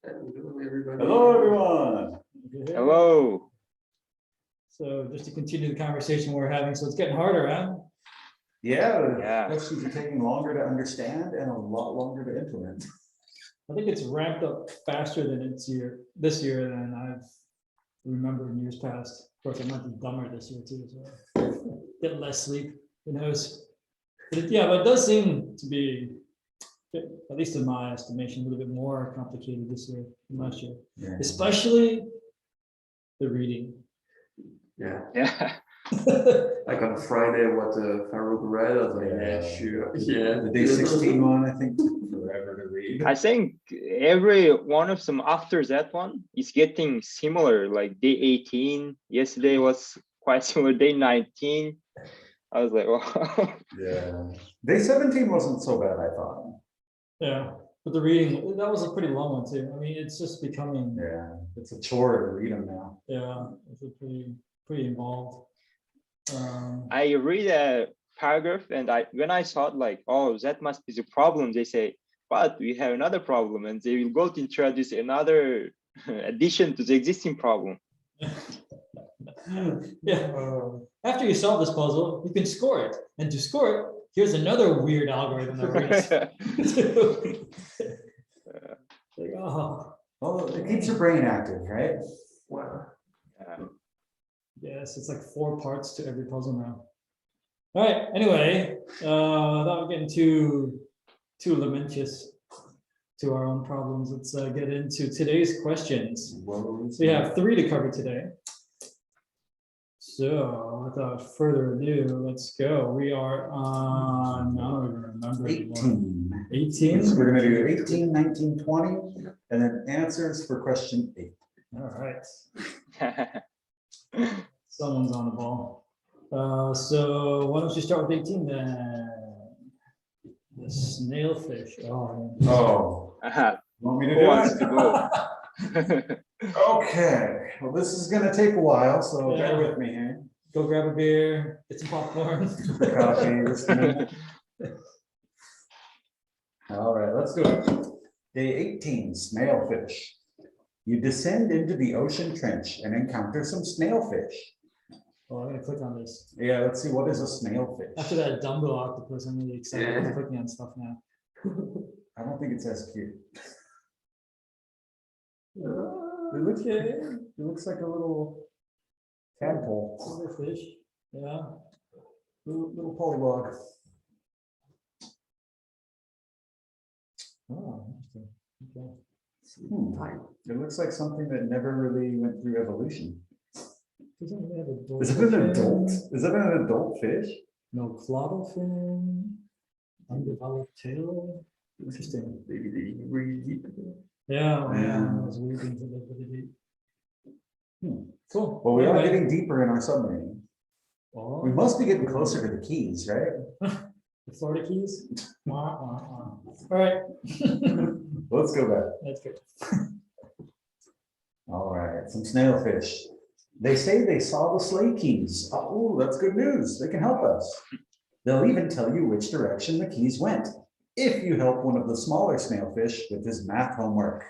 Hello, everybody. Hello, everyone. Hello. So just to continue the conversation we're having, so it's getting harder, huh? Yeah, questions are taking longer to understand and a lot longer to implement. I think it's ramped up faster than this year than I've remembered in years past. Of course, I might be dumber this year too, so get less sleep, who knows? But but it does seem to be, at least in my estimation, a little bit more complicated this year than last year, especially the reading. Yeah. Like on Friday, what Farouk read, I was like, yeah, sure. Yeah. The day 16 one, I think, took forever to read. I think every one of them after that one is getting similar, like day 18. Yesterday was quite similar, day 19. I was like, wow. Yeah. Day 17 wasn't so bad, I thought. Yeah, but the reading, that was a pretty long one too. I mean, it's just becoming, Yeah, it's a chore to read them now. yeah, it's a pretty involved. I read a paragraph and when I thought like, oh, that must be the problem, they say, but we have another problem, and they will go to introduce another addition to the existing problem. Yeah. After you solve this puzzle, you can score it. And to score it, here's another weird algorithm that we're like, oh. Well, it keeps your brain active, right? Wow. Yes, it's like 4 parts to every puzzle now. All right, anyway, without getting too lamentous to our own problems, let's get into today's questions. So we have 3 to cover today. So without further ado, let's go. We are on, I don't even remember 18. 18. So we're going to do 18, 19, 20, and then answers for question 8. All right. Someone's on the ball. So why don't you start with 18 then? The snail fish. Oh. Want me to Who do wants it? to go? Okay. Well, this is going to take a while, so bear with me here. Go grab a beer, get some popcorn. Coffee. All right, let's do it. Day 18, snail fish. You descend into the ocean trench and encounter some snail fish. Oh, I'm gonna click on this. Yeah, let's see, what is a snail fish? After that Dumbo octopus, I'm really excited. I'm clicking on stuff now. I don't think it's as cute. It looks like a little tadpole. Silverfish. Yeah. Little polywog. Oh, interesting. Okay. It looks like something that never really went through evolution. Doesn't really have a Is it an adult? Is it an adult fish? No caudal fin, undeveloped tail. Interesting. Maybe they really deep. Yeah, Yeah. I was reading for the deep. Cool. Well, we are Anyway. getting deeper in our submarine. Oh, We must be getting closer to the Keys, right? the Florida Keys. All right. Let's go back. That's good. All right, some snail fish. They say they saw the sleigh keys. Oh, that's good news. They can help us. They'll even tell you which direction the keys went, if you help one of the smaller snail fish with his math homework.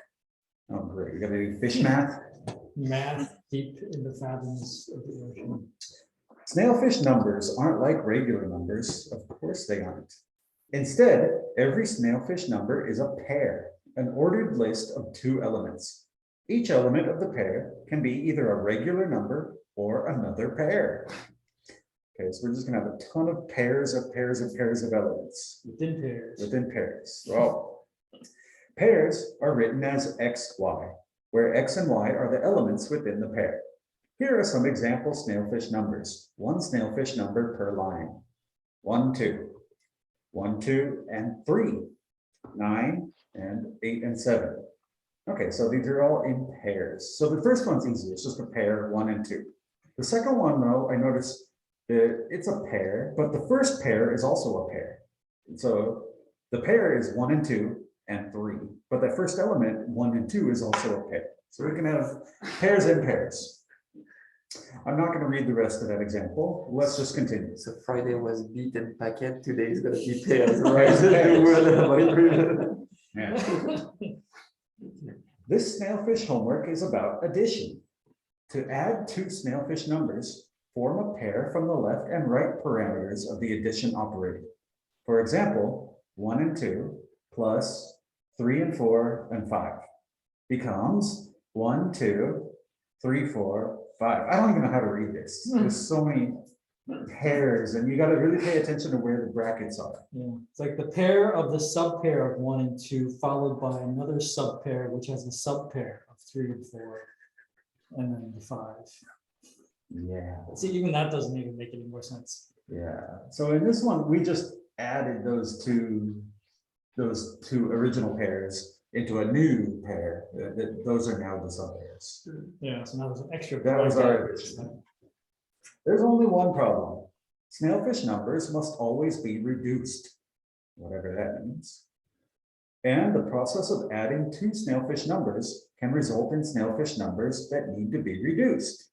Oh, great. We got to do fish math. Math deep in the fathoms of the ocean. Snailfish numbers aren't like regular numbers. Of course they aren't. Instead, every snailfish number is a pair, an ordered list of 2 elements. Each element of the pair can be either a regular number or another pair. Okay, so we're just gonna have a ton of pairs of elements. Within pairs. Within pairs. Well, pairs are written as X, Y, where X and Y are the elements within the pair. Here are some example snailfish numbers. 1 snailfish number per line. 1, 2. 1, 2, and 3. 9, and 8, and 7. Okay, so these are all in pairs. So the first one's easy. It's just a pair, 1 and 2. The second one, though, I noticed that it's a pair, but the first pair is also a pair. So the pair is 1 and 2 and 3, but the first element, 1 and 2, is also a pair. So we can have pairs in pairs. I'm not going to read the rest of that example. Let's just continue. So Friday was beat and packet. Today is gonna be pairs, right? Pairs. Yeah. This snailfish homework is about addition. To add two snailfish numbers, form a pair from the left and right parameters of the addition operator. For example, 1 and 2 plus 3 and 4 and 5 becomes 1, 2, 3, 4, 5. I don't even know how to read this. There's so many pairs, and you got to really pay attention to where the brackets are. Yeah, it's like the pair of the subpair of 1 and 2, followed by another subpair, which has a subpair of 3 and 4, and then the 5. Yeah. See, even that doesn't even make any more sense. Yeah. So in this one, we just added those two original pairs into a new pair. Those are now the subpairs. Yeah, so now there's an extra. That was pair. our addition. There's only one problem. Snailfish numbers must always be reduced, whatever that means. And the process of adding two snailfish numbers can result in snailfish numbers that need to be reduced.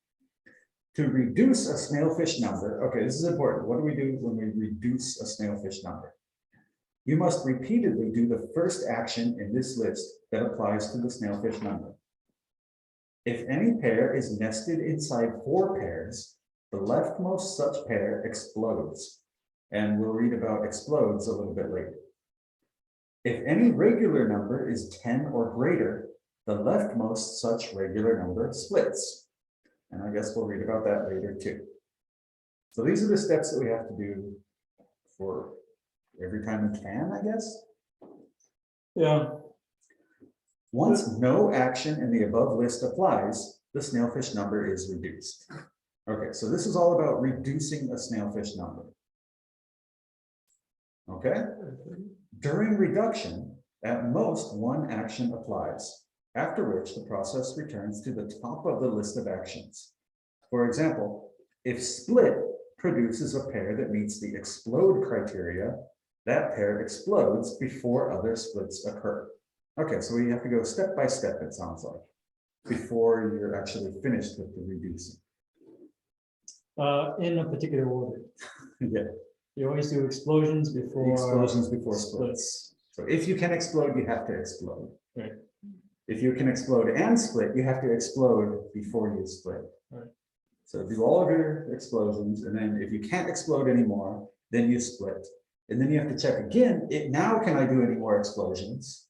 To reduce a snailfish number, okay, this is important. What do we do when we reduce a snailfish number? You must repeatedly do the first action in this list that applies to the snailfish number. If any pair is nested inside 4 pairs, the leftmost such pair explodes. And we'll read about explodes a little bit later. If any regular number is 10 or greater, the leftmost such regular number splits. And I guess we'll read about that later too. So these are the steps that we have to do for every time we can, I guess. Yeah. Once no action in the above list applies, the snailfish number is reduced. Okay, so this is all about reducing a snailfish number. Okay? During reduction, at most one action applies, after which the process returns to the top of the list of actions. For example, if split produces a pair that meets the explode criteria, that pair explodes before other splits occur. Okay, so we have to go step by step, it sounds like, before you're actually finished with the reducing. In a particular order. Yeah. You always do explosions before. Explosions before splits. So if you can explode, you have to explode. Right. If you can explode and split, you have to explode before you split. Right. So do all of your explosions, and then if you can't explode anymore, then you split. And then you have to check again, now can I do any more explosions?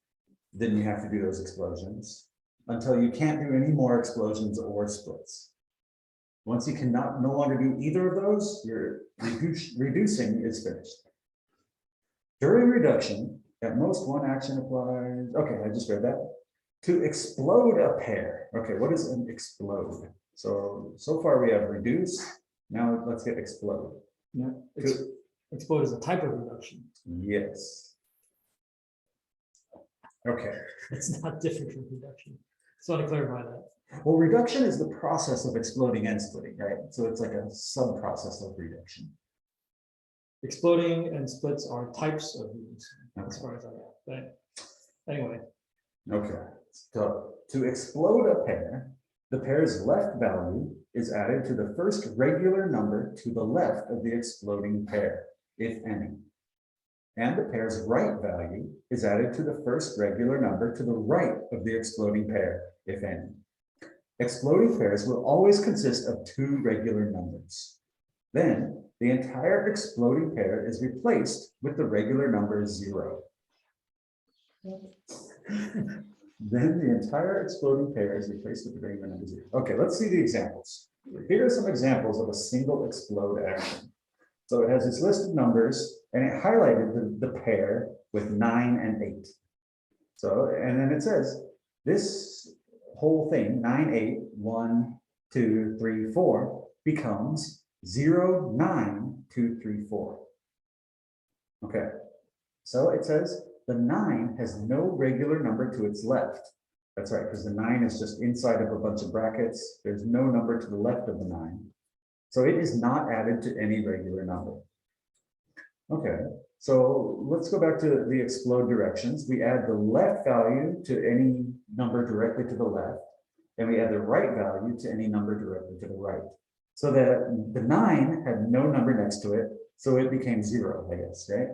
Then you have to do those explosions until you can't do any more explosions or splits. Once you cannot no longer do either of those, your reducing is finished. During reduction, at most one action applies. Okay, I just read that. To explode a pair. Okay, what is an explode? So far we have reduce. Now let's get explode. Yeah. Explode is a type of reduction. Yes. Okay. It's not different from reduction. Just want to clarify that. Well, reduction is the process of exploding and splitting, right? So it's like a sub-process of reduction. Exploding and splits are types of reduction, as Okay. far as I know. But anyway, Okay. So to explode a pair, the pair's left value is added to the first regular number to the left of the exploding pair, if any. And the pair's right value is added to the first regular number to the right of the exploding pair, if any. Exploding pairs will always consist of 2 regular numbers. Then the entire exploding pair is replaced with the regular number 0. Then the entire exploding pair is replaced with the regular number 0. Okay, let's see the examples. Here are some examples of a single explode action. So it has this list of numbers, and it highlighted the pair with 9 and 8. So, and then it says, this whole thing, 9, 8, 1, 2, 3, 4, becomes 0, 9, 2, 3, 4. Okay, so it says the 9 has no regular number to its left. That's right, because the 9 is just inside of a bunch of brackets. There's no number to the left of the 9. So it is not added to any regular number. Okay, so let's go back to the explode directions. We add the left value to any number directly to the left, and we add the right value to any number directly to the right. So that the 9 had no number next to it, so it became 0, I guess, right?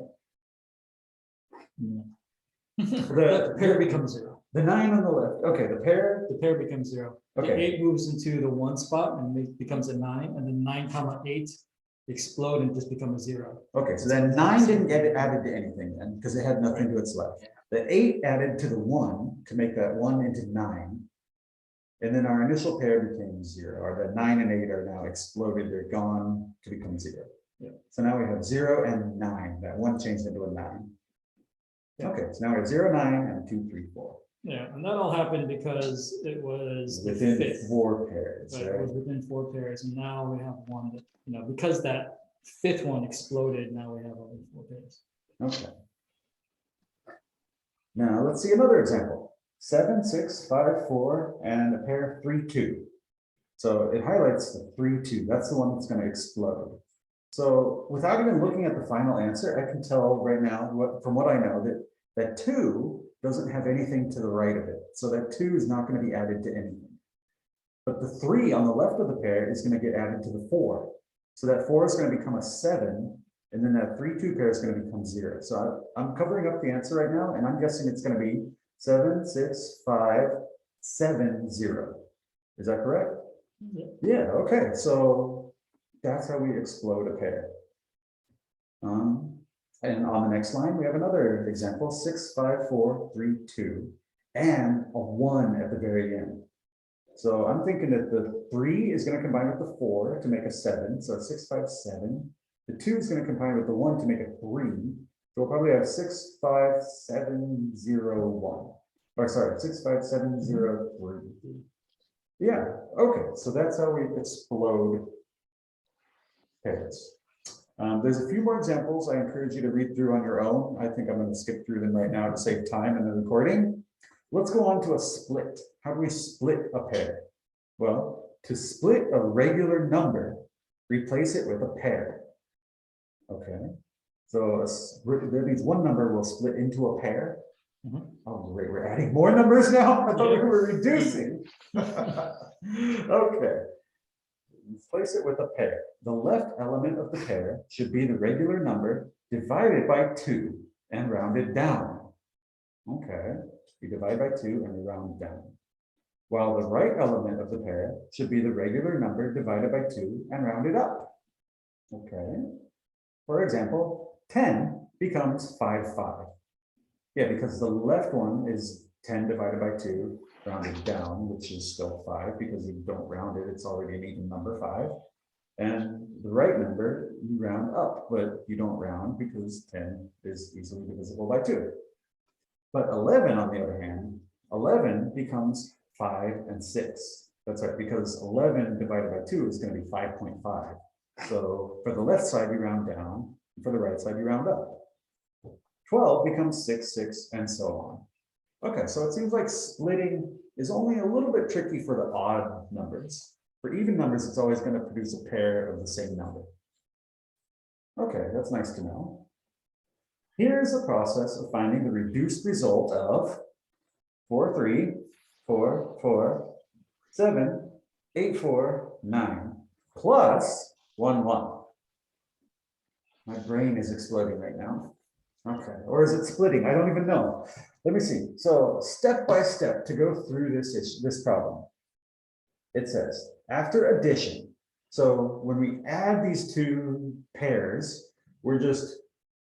the pair becomes 0. The 9 on the left. Okay, the pair. The pair becomes 0. The Okay. 8 moves into the 1 spot and becomes a 9, and then 9 comma 8 explode and just become a 0. Okay, so then 9 didn't get added to anything then, because it had nothing to its left. The 8 added to the 1 to make that 1 into 9. And then our initial pair became 0, or the 9 and 8 are now exploded, they're gone to become 0. Yeah. So now we have 0 and 9, that 1 changed into a 9. Yeah. Okay, so now we have 0, 9, and 2, 3, 4. Yeah, and that all happened because it was the Within fifth. 4 pairs, Right, it right? was within 4 pairs, and now we have one that, because that 5th one exploded, now we have only 4 pairs. Okay. Now let's see another example. 7, 6, 5, 4, and a pair 3, 2. So it highlights the 3, 2. That's the one that's going to explode. So without even looking at the final answer, I can tell right now, from what I know, that 2 doesn't have anything to the right of it. So that 2 is not going to be added to anything. But the 3 on the left of the pair is going to get added to the 4. So that 4 is going to become a 7, and then that 3, 2 pair is going to become 0. So I'm covering up the answer right now, and I'm guessing it's going to be 7, 6, 5, 7, 0. Is that correct? Yeah. Yeah, okay. So that's how we explode a pair. And on the next line, we have another example, 6, 5, 4, 3, 2, and a 1 at the very end. So I'm thinking that the 3 is going to combine with the 4 to make a 7. So 6, 5, 7. The 2 is going to combine with the 1 to make a 3. So we'll probably have 6, 5, 7, 0, 1. Or sorry, 6, 5, 7, 0, 3. Yeah, okay. So that's how we explode pairs. There's a few more examples I encourage you to read through on your own. I think I'm going to skip through them right now to save time in the recording. Let's go on to a split. How do we split a pair? Well, to split a regular number, replace it with a pair. Okay, so that means one number will split into a pair. Oh, great, we're adding more numbers now? I thought we were reducing. Okay. Replace it with a pair. The left element of the pair should be the regular number divided by 2 and rounded down. Okay, we divide by 2 and we round down. While the right element of the pair should be the regular number divided by 2 and rounded up. Okay, for example, 10 becomes 5, 5. Yeah, because the left one is 10 divided by 2 rounded down, which is still 5 because you don't round it, it's already an even number 5. And the right number, you round up, but you don't round because 10 is easily divisible by 2. But 11, on the other hand, 11 becomes 5 and 6. That's right, because 11 divided by 2 is going to be 5.5. So for the left side, you round down, and for the right side, you round up. 12 becomes 6, 6, and so on. Okay, so it seems like splitting is only a little bit tricky for the odd numbers. For even numbers, it's always going to produce a pair of the same number. Okay, that's nice to know. Here's a process of finding the reduced result of 4, 3, 4, 4, 7, 8, 4, 9, plus 1, 1. My brain is exploding right now. Okay, or is it splitting? I don't even know. Let me see. So step by step to go through this problem. It says, after addition. So when we add these two pairs, we're just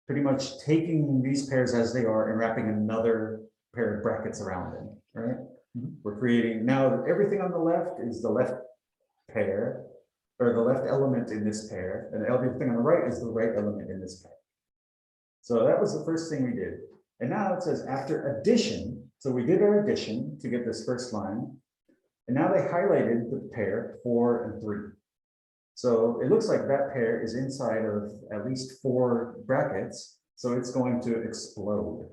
pretty much taking these pairs as they are and wrapping another pair of brackets around them, right? We're creating, now everything on the left is the left pair, or the left element in this pair, and everything on the right is the right element in this pair. So that was the first thing we did. And now it says after addition, so we did our addition to get this first line, and now they highlighted the pair 4 and 3. So it looks like that pair is inside of at least 4 brackets, so it's going to explode.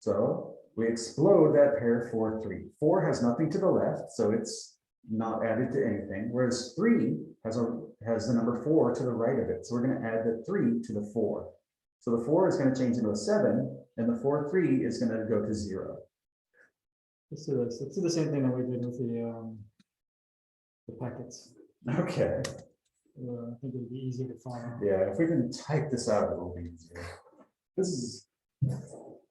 So we explode that pair 4, 3. 4 has nothing to the left, so it's not added to anything, whereas 3 has the number 4 to the right of it. So we're going to add the 3 to the 4. So the 4 is going to change into a 7, and the 4, 3 is going to go to 0. Let's do this. Let's do the same thing that we did with the packets. Okay. I think it would be easier to follow. Yeah, if we can type this out, it will be easier. This is.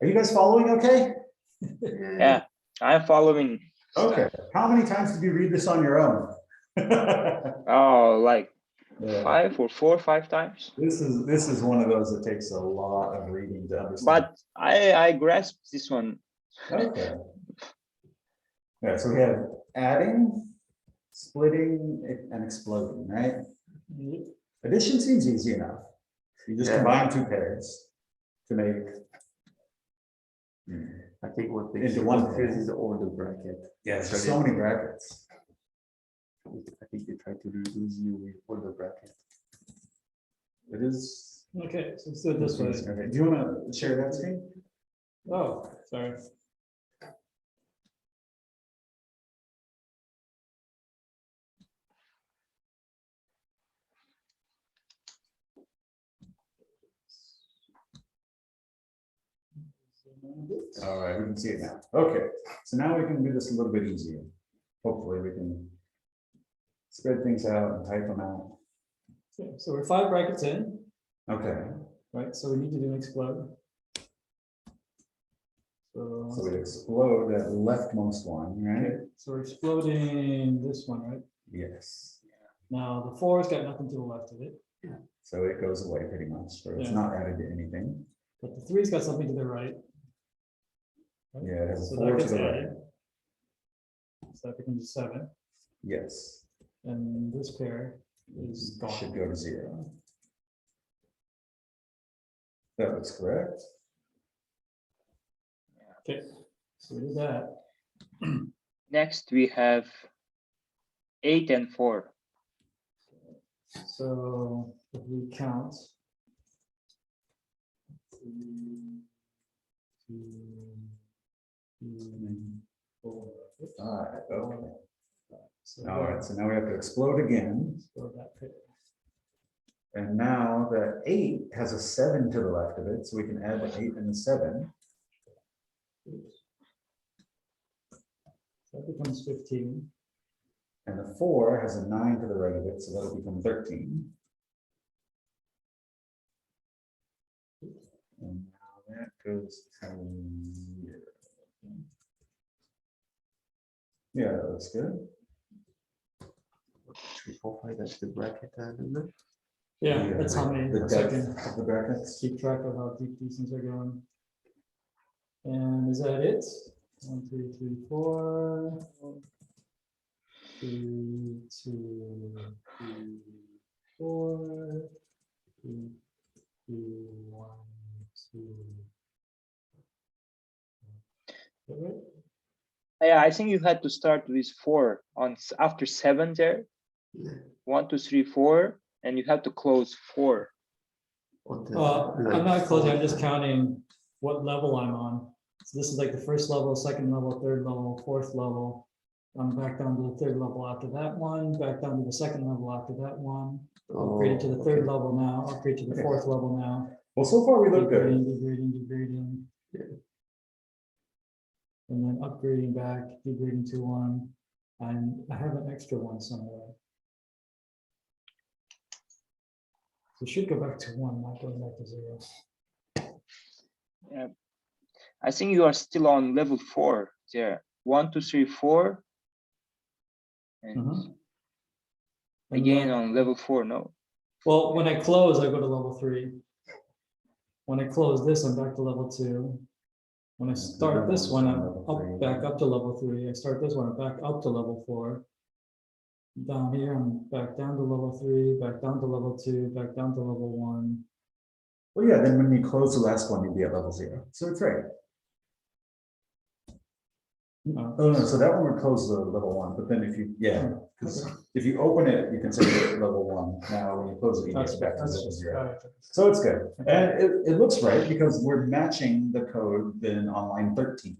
Are you guys following okay? Yeah, I'm following. Okay, how many times did you read this on your own? Oh, like Yeah. 5 or 4 or 5 times. This is one of those that takes a lot of reading to understand. But I grasped this one. Okay. Yeah, so we have adding, splitting, and exploding, right? Addition seems easy enough. You just combine two pairs to make. I think what makes Into it one confused pair. is all the bracket. Yeah, there's so many brackets. I think they try to reduce you with all the bracket. It is. Okay, so let's do it this way. Okay. Do you want to share that screen? Oh, sorry. All right, we can see it now. Okay, so now we can do this a little bit easier. Hopefully we can spread things out and type them out. Okay, so we're 5 brackets in, Okay, right? So we need to do an explode. so we explode that leftmost one, right? Okay, so we're exploding this one, right? Yes. Now the 4's got nothing to the left of it, So it goes away pretty much, or it's Yeah. not added to anything. but the 3's got something to the right. Right? Yeah, it has a So 4 that to gets the right. added. So that becomes 7, Yes, and this pair is it gone. should go to 0. That looks correct. Okay, so we did that. Next, we have 8 and 4. So if we count. 3, 2, 4. All right, okay. So All right, so now we have to explode again. explode that pair. And now the 8 has a 7 to the left of it, so we can add the 8 and the 7. That becomes 15. And the 4 has a 9 to the right of it, so that'll become 13. And now that goes to 0. Yeah, that looks good. 3, 4, 5, that's the bracket number. Yeah, that's how many. The So I can depth of the brackets. keep track of how deep these things are going. And is that it? 1, 2, 3, 4. 2, 2, 3, 4. 2, 2, 1, 2. Is that right? Yeah, I think you had to start with 4 on after 7 there. Yeah. 1, 2, 3, 4, and you have to close 4. On the, I'm not closing, I'm just counting what level I'm on. So this is like the first level, second level, third level, fourth level. I'm back down to the third level after that one, back down to the second level after that one. Upgraded to the third level now, upgrade to the Okay. fourth level now. Well, so far we look good. Degrading. And then upgrading back, degrading to 1. And I have an extra one somewhere. So it should go back to 1, not going back to 0. Yeah, I think you are still on level 4 there. 1, 2, 3, 4. And And again then- on level 4, no? Well, when I close, I go to level 3. When I close this, I'm back to level 2. When I start this one, I'm up, back up to level 3. I start this one, I'm back up to level 4. Down here, I'm back down to level 3, back down to level 2, back down to level 1. Well, yeah, then when you close the last one, you'd be at level 0. So it's right. No. Oh, no, so that one would close the level 1, but then if you, yeah, because if you open it, you can say level 1. Now, when you close it, you That's get back to that's level just 0. So it's good. And it looks right because we're matching the code then on line 13.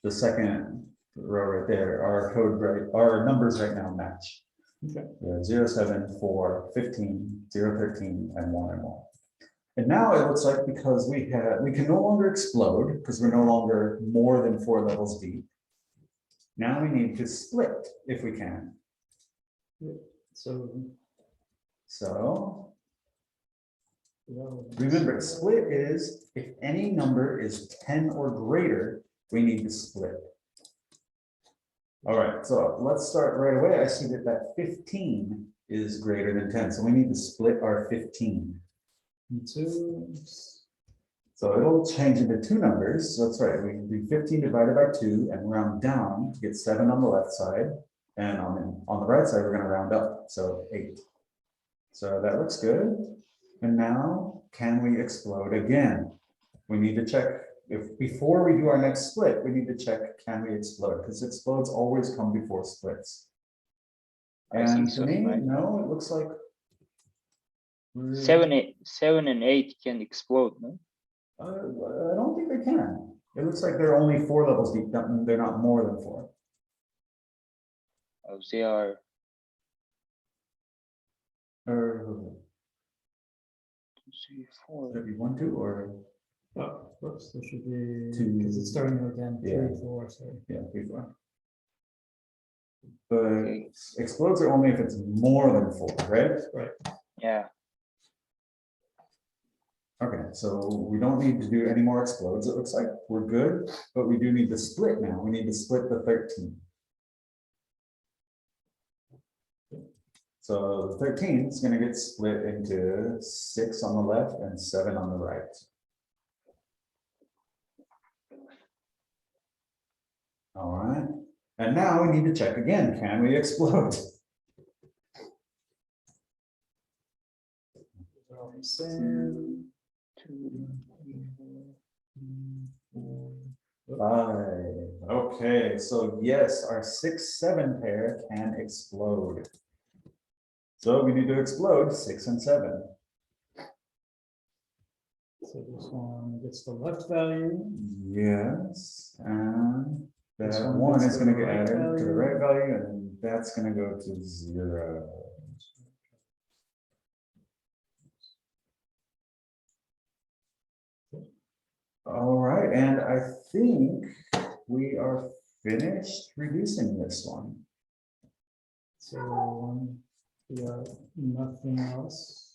The second row right there, our code right, our numbers right now match. Okay. 0, 7, 4, 15, 0, 13, and 1 and 1. And now it looks like because we can no longer explode because we're no longer more than 4 levels deep. Now we need to split if we can. So So well, remember, split is if any number is 10 or greater we need to split. All right, so let's start right away. I see that that 15 is greater than 10, so we need to split our 15. Two. So it'll change into two numbers. So that's right. We can do 15 divided by 2 and round down to get 7 on the left side. And on the right side, we're going to round up. So 8. So that looks good. And now, can we explode again? We need to check if before we do our next split, we need to check, can we explode? Because explodes always come before splits. And to me, no, it looks like 7 and 8 can explode, no? I don't think they can. It looks like they're only 4 levels deep. They're not more than 4. Oh, they are. Or 3, 4. should it be 1, 2, or Oh, whoops, there should be, Two. because it's starting again, Yeah. 3, 4, so. yeah, 3, 4. But Okay. explodes are only if it's more than 4, right? Yeah. Okay, so we don't need to do any more explodes. It looks like we're good, but we do need to split now. We need to split the 13. So the 13 is going to get split into 6 on the left and 7 on the right. All right, and now we need to check again. Can we explode? Same. 2, 3, 4. 5. Okay, so yes, our 6, 7 pair can explode. So we need to explode 6 and 7. So this one gets the left value. Yes, and This that one 1 gets is the going to get right added to the value. right value, and that's going to go to 0. All right, and I think we are finished reducing this one. So we got nothing else.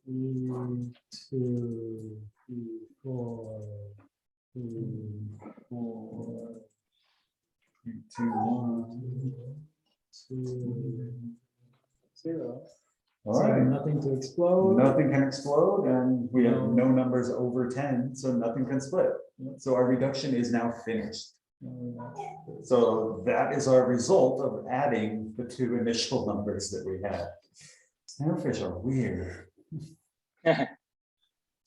3, 2, 3, 4, 3, 4, 3, 2, 1. 2, 0. All So right, nothing to explode. nothing can explode, and we have no numbers over 10, so nothing can split. So our reduction is now finished. So that is our result of adding the 2 initial numbers that we had. Snailfish are weird.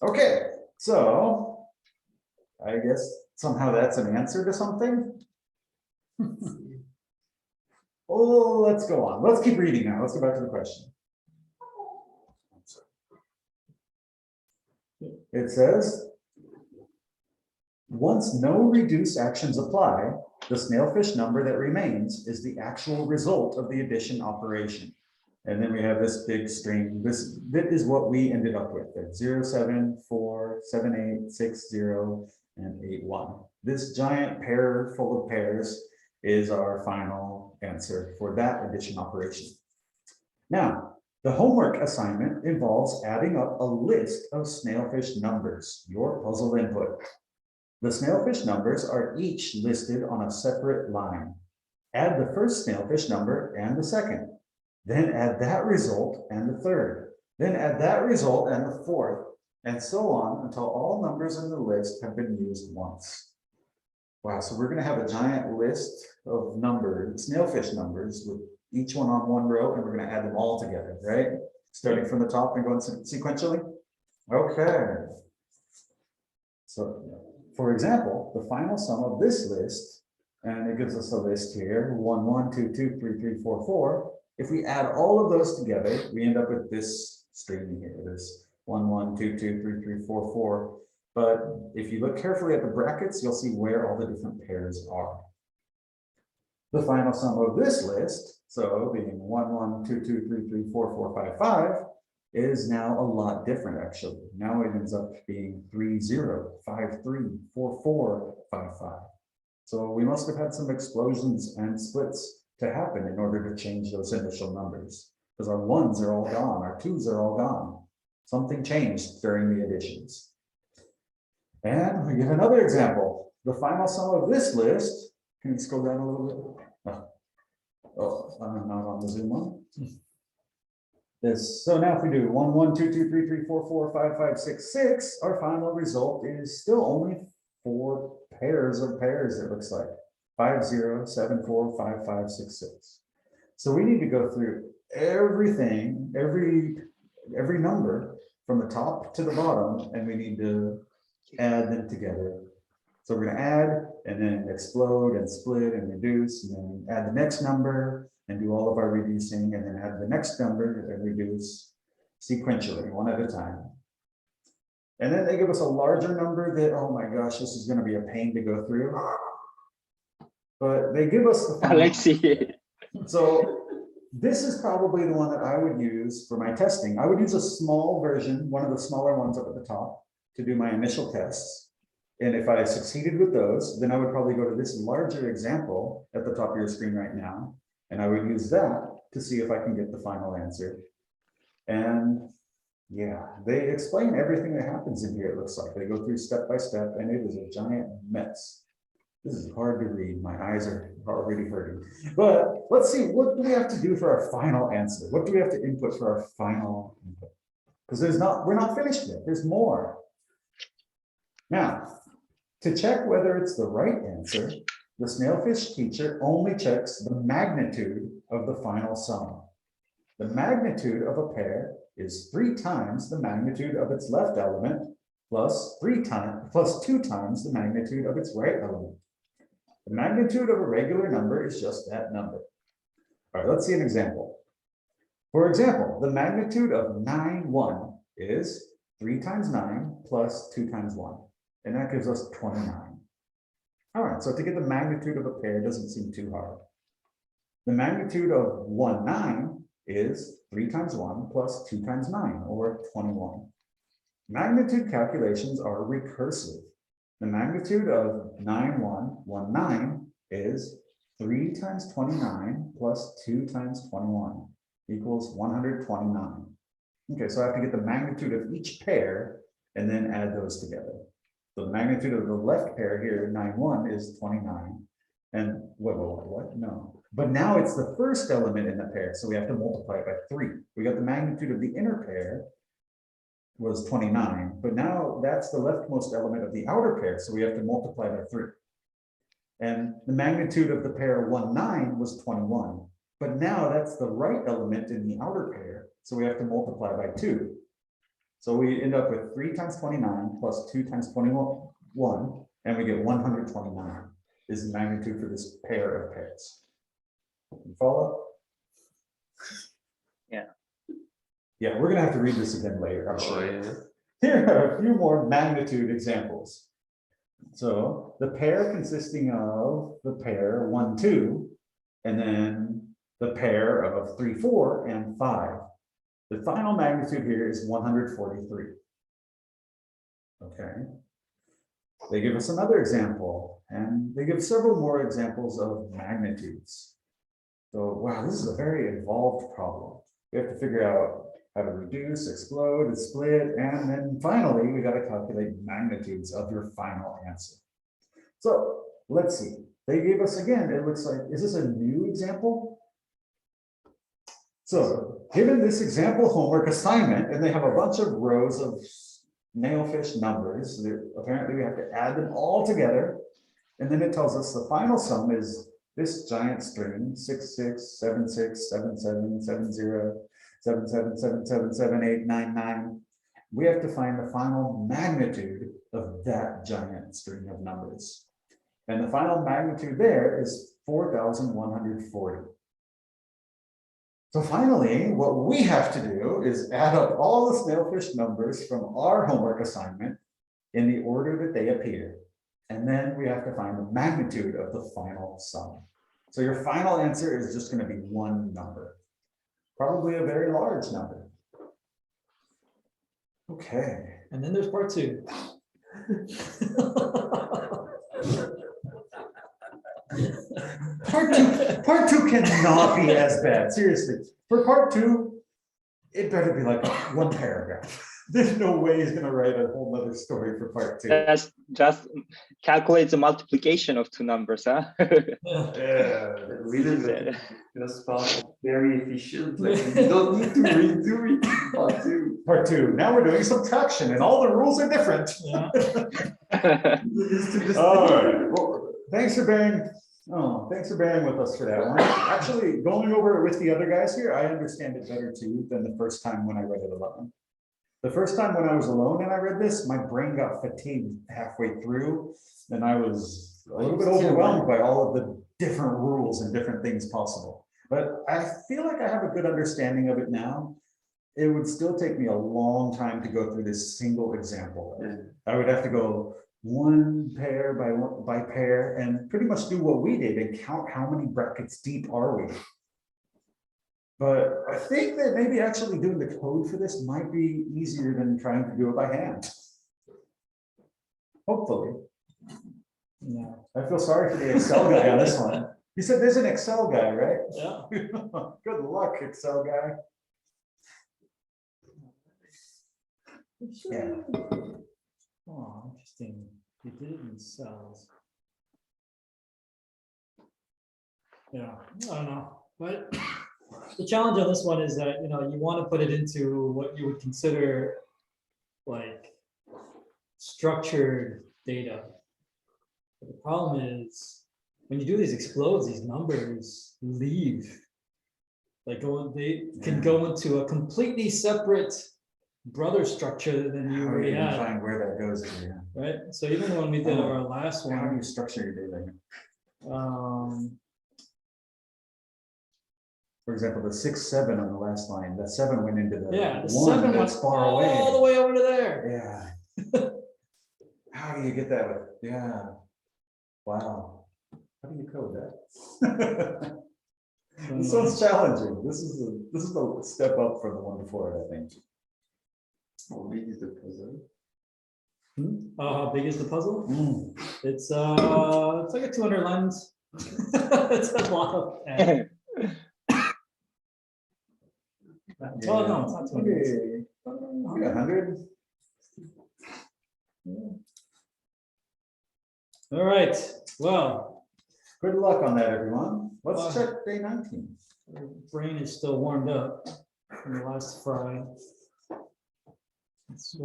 Okay, so I guess somehow that's an answer to something. Oh, let's go on. Let's keep reading now. Let's go back to the question. It says, once no reduce actions apply, the snailfish number that remains is the actual result of the addition operation. And then we have this big string. This is what we ended up with. 0, 7, 4, 7, 8, 6, 0, and 8, 1. This giant pair full of pairs is our final answer for that addition operation. Now, the homework assignment involves adding up a list of snailfish numbers, your puzzle input. The snailfish numbers are each listed on a separate line. Add the first snailfish number and the second. Then add that result and the third. Then add that result and the fourth, and so on until all numbers in the list have been used once. Wow, so we're going to have a giant list of numbers, snailfish numbers, with each one on one row, and we're going to add them all together, right? Starting from the top and going sequentially. Okay. So, for example, the final sum of this list, and it gives us a list here, 1, 1, 2, 2, 3, 3, 4, 4. If we add all of those together, we end up with this string here, this 1, 1, 2, 2, 3, 3, 4, 4. But if you look carefully at the brackets, you'll see where all the different pairs are. The final sum of this list, so being 1, 1, 2, 2, 3, 3, 4, 4, 5, 5, is now a lot different actually. Now it ends up being 3, 0, 5, 3, 4, 4, 5, 5. So we must have had some explosions and splits to happen in order to change those initial numbers, because our 1s are all gone, our 2s are all gone. Something changed during the additions. And we get another example. The final sum of this list, can you scroll down a little bit? Oh, I'm not on the Zoom one. So now if we do 1, 1, 2, 2, 3, 3, 4, 4, 5, 5, 6, 6, our final result is still only 4 pairs of pairs, it looks like. 5, 0, 7, 4, 5, 5, 6, 6. So we need to go through everything, every number from the top to the bottom, and we need to add them together. So we're going to add and then explode and split and reduce, and then add the next number and do all of our reducing, and then add the next number and reduce sequentially, one at a time. And then they give us a larger number that, oh my gosh, this is going to be a pain to go through. But they give us the final. Let's see. So this is probably the one that I would use for my testing. I would use a small version, one of the smaller ones up at the top, to do my initial tests. And if I succeeded with those, then I would probably go to this larger example at the top of your screen right now. And I would use that to see if I can get the final answer. And yeah, they explain everything that happens in here, it looks like. They go through step by step, and it is a giant mess. This is hard to read. My eyes are already hurting. But let's see, what do we have to do for our final answer? What do we have to input for our final input? Because we're not finished yet. There's more. Now, to check whether it's the right answer, the Snailfish teacher only checks the magnitude of the final sum. The magnitude of a pair is 3 times the magnitude of its left element plus 2 times the magnitude of its right element. The magnitude of a regular number is just that number. All right, let's see an example. For example, the magnitude of 9, 1 is 3 times 9 plus 2 times 1, and that gives us 29. All right, so to get the magnitude of a pair doesn't seem too hard. The magnitude of 1, 9 is 3 times 1 plus 2 times 9, or 21. Magnitude calculations are recursive. The magnitude of 9, 1, 1, 9 is 3 times 29 plus 2 times 21 equals 129. Okay, so I have to get the magnitude of each pair and then add those together. So the magnitude of the left pair here, 9, 1, is 29. And what? No. But now it's the first element in the pair, so we have to multiply it by 3. We got the magnitude of the inner pair was 29, but now that's the leftmost element of the outer pair, so we have to multiply by 3. And the magnitude of the pair 1, 9 was 21, but now that's the right element in the outer pair, so we have to multiply by 2. So we end up with 3 times 29 plus 2 times 21, and we get 129 is the magnitude for this pair of pairs. You follow? Yeah. Yeah, we're gonna have to read this again later, I'm sure. Yeah. Here are a few more magnitude examples. So the pair consisting of the pair 1, 2, and then the pair of 3, 4, and 5. The final magnitude here is 143. Okay. They give us another example, and they give several more examples of magnitudes. So, wow, this is a very involved problem. We have to figure out how to reduce, explode, and split, and then finally, we got to calculate magnitudes of your final answer. So, let's see. They gave us, again, it looks like, is this a new example? So, given this example homework assignment, and they have a bunch of rows of Snailfish numbers, apparently we have to add them all together, and then it tells us the final sum is this giant string, 6, 6, 7, 6, 7, 7, 7, 0, 7, 7, 7, 7, 7, 8, 9, 9. We have to find the final magnitude of that giant string of numbers. And the final magnitude there is 4,140. So finally, what we have to do is add up all the Snailfish numbers from our homework assignment in the order that they appear. And then we have to find the magnitude of the final sum. So your final answer is just going to be one number, probably a very large number. Okay. And then there's part 2. Part two cannot be as bad. Seriously. For part 2, it better be like one paragraph. There's no way he's gonna write a whole nother story for part 2. That's just calculate the multiplication of two numbers, huh? Yeah, Really, just very efficient. Like, you don't need to redo it. Part 2. part 2. Now we're doing subtraction, and all the rules are different. Yeah. All right. Well, thanks for bearing. Oh, thanks for bearing with us for that one. Actually, going over it with the other guys here, I understand it better too than the first time when I read it alone. The first time when I was alone and I read this, my brain got fatigued halfway through, and I was a little bit overwhelmed by all of the different rules and different things possible. But I feel like I have a good understanding of it now. It would still take me a long time to go through this single example. I would have to go one pair by pair and pretty much do what we did and count how many brackets deep are we. But I think that maybe actually doing the code for this might be easier than trying to do it by hand. Hopefully. Yeah. I feel sorry for the Excel guy on this one. You said there's an Excel guy, right? Yeah. Good luck, Excel guy. Yeah. Oh, interesting. You did it in cells. Yeah, I don't know, but the challenge on this one is that, you want to put it into what you would consider like structured data. But the problem is when you do these explodes, these numbers leave. They can go into a completely separate brother structure than you How are already you gonna have, find where that goes? Yeah. right? So even when we did our last How do one, you structure your data? For example, the 6, 7 on the last line, that 7 went into the yeah, the 1 7 that's went far away. all the way over to there. Yeah. How do you get that with? Yeah. Wow. How do you code that? This one's challenging. This is a step up from the one before it, I think. How big is the puzzle? How big is the puzzle? Mm. It's like a 200 lines. It's a lot of. Oh no, it's not 200. Maybe 100. All right. Well, Good luck on that, everyone. Let's check day 19. our brain is still warmed up from the last fry. So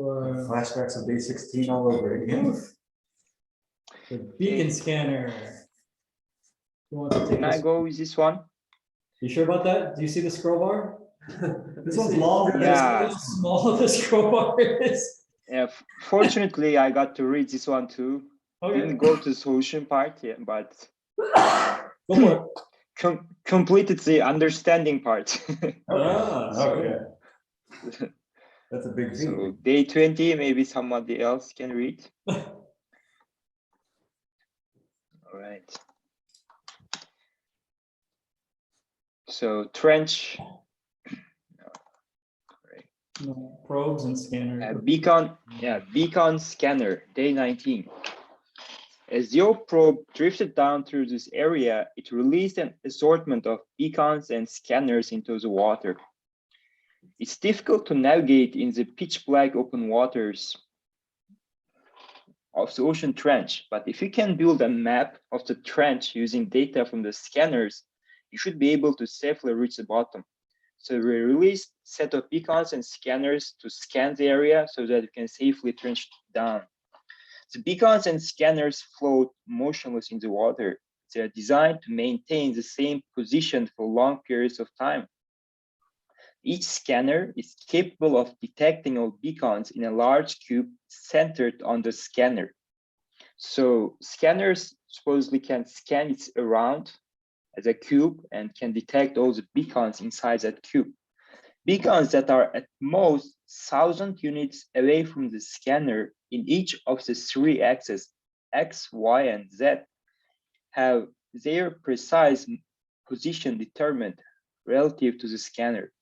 Flashbacks of day 16 all over again. the beacon scanner. Who wants to take Can I this? go with this one? You sure about that? Do you see the scroll bar? This one's longer than Yeah. How small the scroll bar is. Yeah, fortunately, I got to read this one too. Okay. Didn't go to the solution part yet, but Go for it. completed the understanding part. Okay. That's a big So thing. day 20, maybe somebody else can read. All right. So trench, No, probes and scanner. beacon scanner, day 19. As your probe drifted down through this area, it released an assortment of beacons and scanners into the water. It's difficult to navigate in the pitch black open waters of the ocean trench, but if you can build a map of the trench using data from the scanners, you should be able to safely reach the bottom. So we released a set of beacons and scanners to scan the area so that you can safely trench down. The beacons and scanners float motionless in the water. They are designed to maintain the same position for long periods of time. Each scanner is capable of detecting all beacons in a large cube centered on the scanner. So scanners supposedly can scan it around as a cube and can detect all the beacons inside that cube. Beacons that are at most 1,000 units away from the scanner in each of the 3 axes, X, Y, and Z, have their precise position determined relative to the scanner.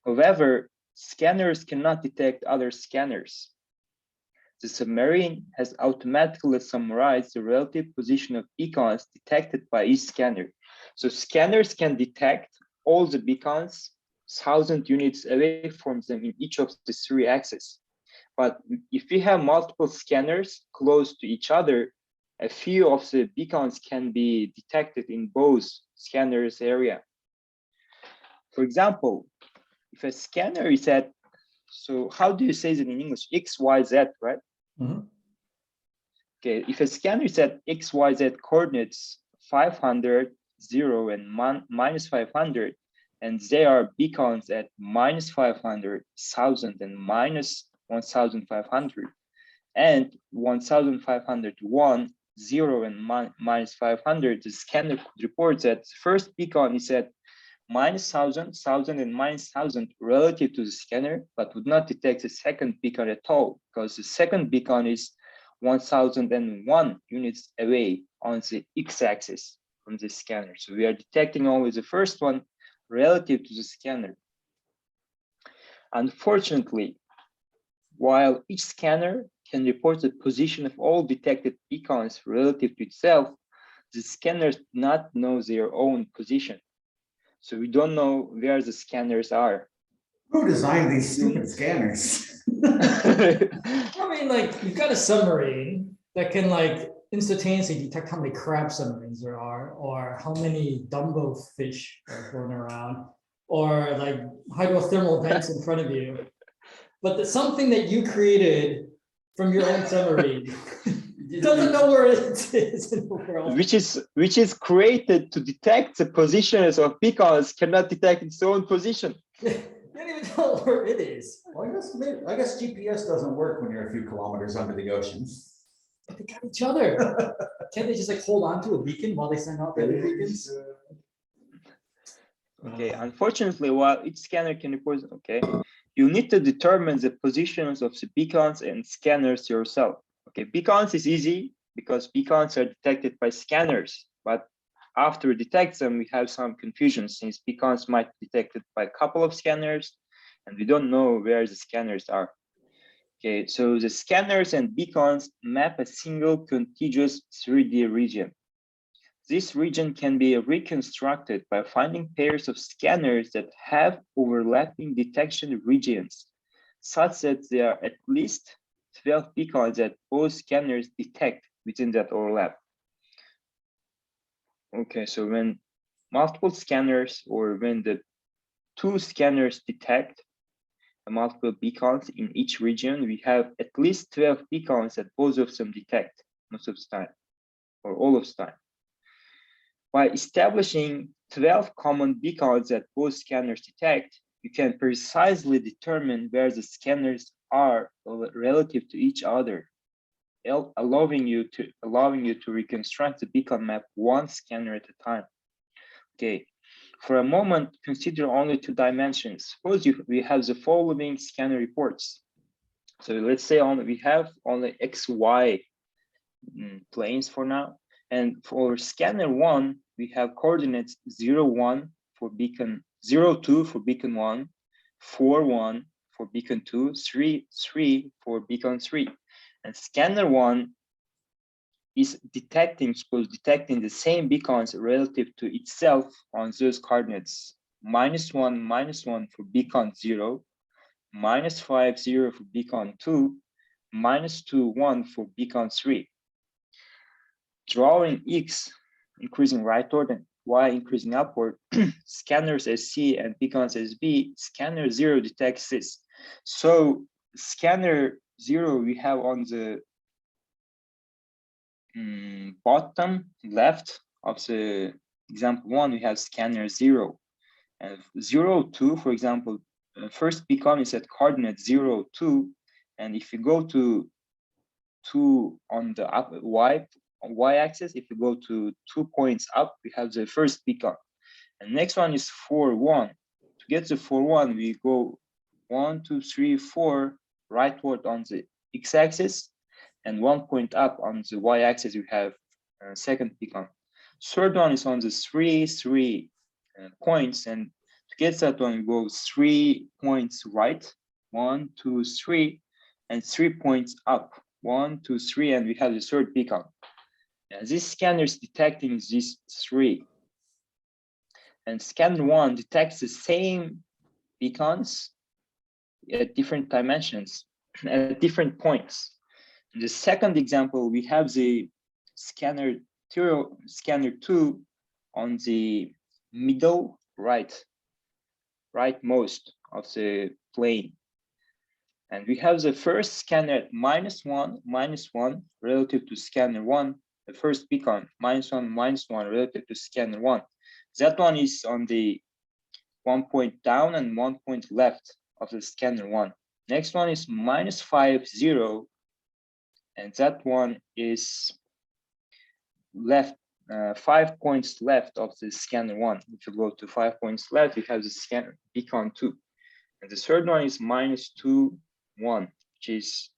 However, scanners cannot detect other scanners. The submarine has automatically summarized the relative position of beacons detected by each scanner. So scanners can detect all the beacons 1,000 units away from them in each of the 3 axes. But if we have multiple scanners close to each other, a few of the beacons can be detected in both scanners area. For example, if a scanner is at, so how do you say it in English? X, Y, Z, right? Mm-hmm. Okay, if a scanner is at X, Y, Z coordinates 500, 0, and minus 500, and there are beacons at minus 500, 1,000, and minus 1,500, and 1,501, 0, and minus 500, the scanner could report that the first beacon is at minus 1,000, 1,000, and minus 1,000 relative to the scanner, but would not detect the second beacon at all, because the second beacon is 1,001 units away on the x-axis from the scanner. So we are detecting only the first one relative to the scanner. Unfortunately, while each scanner can report the position of all detected beacons relative to itself, the scanners do not know their own position. So we don't know where the scanners are. Who designed these stupid scanners? I mean, like, you've got a submarine that can like instantaneously detect how many crab submarines there are, or how many Dumbo fish are floating around, or like hydrothermal vents in front of you. But something that you created from your own submarine doesn't know where it is in the world. Which is created to detect the positions of beacons, cannot detect its own position. You don't even know where it is. Well, I guess GPS doesn't work when you're a few kilometers under the ocean. But they got each other. Can't they just like hold on to a beacon while they send out the other beacons? Okay, unfortunately, while each scanner can report, okay, you need to determine the positions of the beacons and scanners yourself. Okay, beacons is easy because beacons are detected by scanners, but after we detect them, we have some confusion since beacons might be detected by a couple of scanners and we don't know where the scanners are. Okay, so the scanners and beacons map a single contiguous 3D region. This region can be reconstructed by finding pairs of scanners that have overlapping detection regions, such that there are at least 12 beacons that both scanners detect within that overlap. Okay, so when multiple scanners or when the 2 scanners detect multiple beacons in each region, we have at least 12 beacons that both of them detect most of the time or all of the time. By establishing 12 common beacons that both scanners detect, you can precisely determine where the scanners are relative to each other, allowing you to reconstruct the beacon map one scanner at a time. Okay, for a moment, consider only 2 dimensions. Suppose we have the following scanner reports. So let's say we have only XY planes for now. And for scanner 1, we have coordinates 0, 1 for beacon, 0, 2 for beacon 1, 4, 1 for beacon 2, 3, 3 for beacon 3. And scanner 1 is detecting the same beacons relative to itself on those coordinates. -1 for beacon 0, -5, 0 for beacon 2, -2, 1 for beacon 3. Drawing X increasing rightward and Y increasing upward, scanners as C and beacons as B, scanner 0 detects this. So scanner 0 we have on the bottom left of the example 1, we have scanner 0. And 0, 2, for example, first beacon is at coordinate 0, 2. And if you go to 2 on the y-axis, if you go to 2 points up, we have the first beacon. And next one is 4, 1. To get to 4, 1, we go 1, 2, 3, 4 rightward on the x-axis, and 1 point up on the y-axis, we have second beacon. Third one is on the 3 points, and to get that one, we go 3 points right, 1, 2, 3, and 3 points up, 1, 2, 3, and we have the third beacon. And this scanner is detecting these 3. And scanner 1 detects the same beacons at different dimensions, at different points. In the second example, we have the scanner 2 on the middle rightmost of the plane. And we have the first scanner at -1 relative to scanner 1, the first beacon, -1 relative to scanner 1. That one is on the 1 point down and 1 point left of the scanner 1. Next one is -5 0, and that one is left 5 points left of the scanner 1. If you go to 5 points left, you have the scanner beacon 2. And the third one is -2 1, which is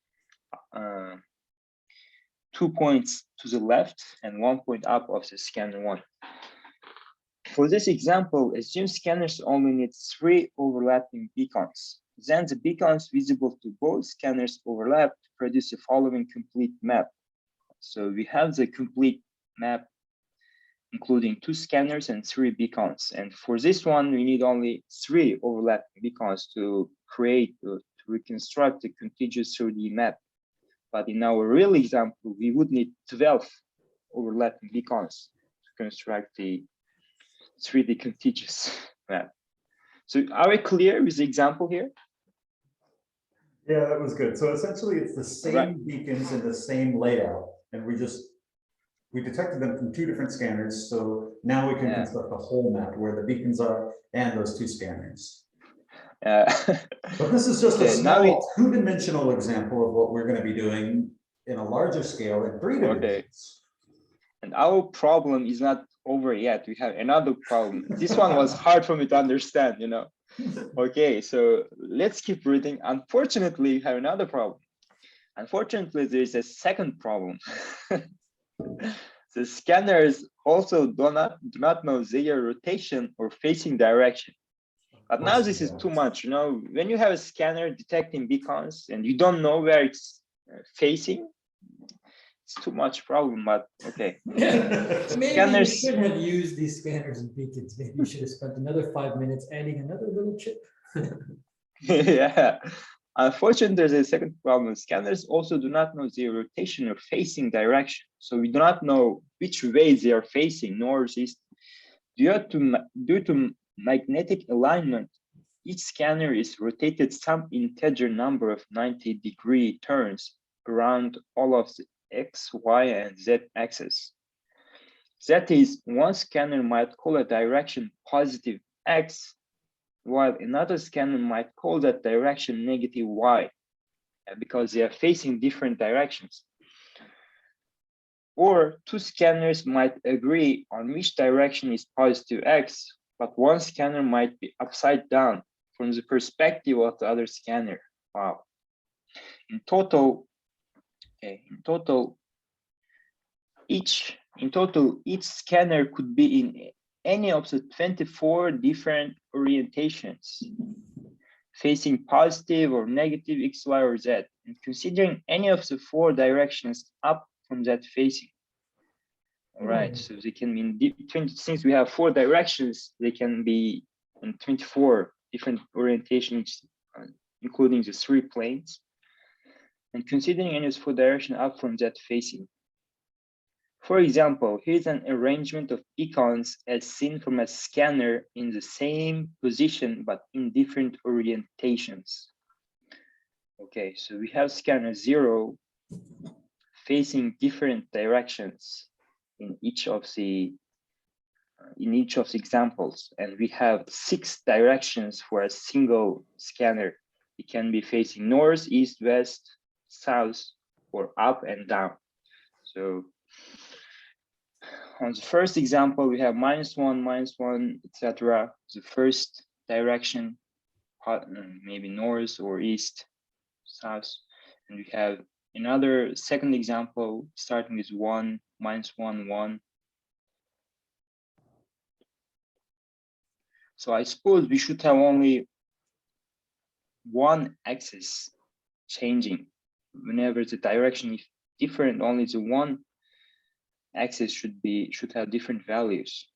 2 points to the left and 1 point up of the scanner 1. For this example, assume scanners only need 3 overlapping beacons. Then the beacons visible to both scanners overlap to produce the following complete map. So we have the complete map, including 2 scanners and 3 beacons. And for this one, we need only 3 overlapping beacons to create, to reconstruct the contiguous 3D map. But in our real example, we would need 12 overlapping beacons to construct the 3D contiguous map. So are we clear with the example here? Yeah, that was good. So essentially it's the same beacons in the same layout, and we detected them from 2 different scanners. So now we can construct a whole map where the beacons are and those 2 scanners. But this is just a small 2-dimensional example of what we're going to be doing in a larger scale in 3 dimensions. And our problem is not over yet. We have another problem. This one was hard for me to understand, you know. Okay, so let's keep reading. Unfortunately, we have another problem. Unfortunately, there is a second problem. The scanners also do not know their rotation or facing direction. But now this is too much, you know. When you have a scanner detecting beacons and you don't know where it's facing, it's too much problem, but okay. Maybe Scanners you should have used these scanners and beacons. Maybe you should have spent another 5 minutes adding another little chip. Yeah. Unfortunately, there's a second problem. Scanners also do not know their rotation or facing direction. So we do not know which way they are facing, north, east. Due to magnetic alignment, each scanner is rotated some integer number of 90-degree turns around all of the X, Y, and Z axis. That is, one scanner might call a direction positive X, while another scanner might call that direction negative Y, because they are facing different directions. Or 2 scanners might agree on which direction is positive X, but one scanner might be upside down from the perspective of the other scanner. Wow. In total, each scanner could be in any of the 24 different orientations, facing positive or negative X, Y, or Z, and considering any of the 4 directions up from that facing. All right, so they can be in since we have 4 directions, they can be in 24 different orientations, including the 3 planes, and considering any 4 directions up from that facing. For example, here's an arrangement of beacons as seen from a scanner in the same position, but in different orientations. Okay, so we have scanner 0 facing different directions in each of the examples, and we have 6 directions for a single scanner. It can be facing north, east, west, south, or up and down. So on the first example, we have -1, etc. The first direction, maybe north or east, south, and we have another second example starting with 1, -1, 1. So I suppose we should have only one axis changing. Whenever the direction is different, only the one axis should have different values.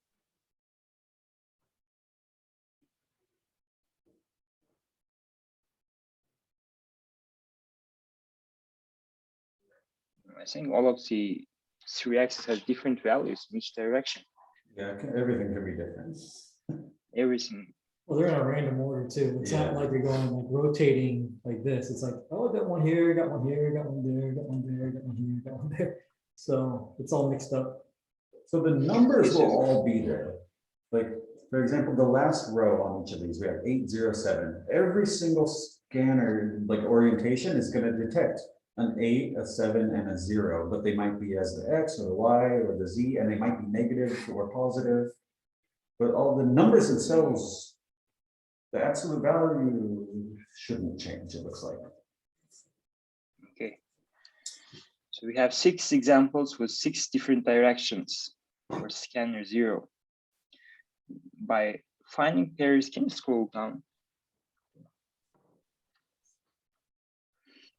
I think all of the 3 axes have different values in each direction. Yeah, everything can be different. Everything. Well, they're in a random order too. It's not Yeah. like you're going like rotating like this. It's like, oh, I got one here, got one here, got one there, got one there, got one here, got one there. So it's all mixed up. So the numbers It's will just- all be there. Like, for example, the last row on each of these, we have 807. Every single scanner, like orientation, is going to detect an 8, a 7, and a 0, but they might be as the X or the Y or the Z, and they might be negative or positive. But all the numbers themselves, the absolute value shouldn't change, it looks like. Okay. So we have 6 examples with 6 different directions for scanner 0. By finding pairs, can you scroll down?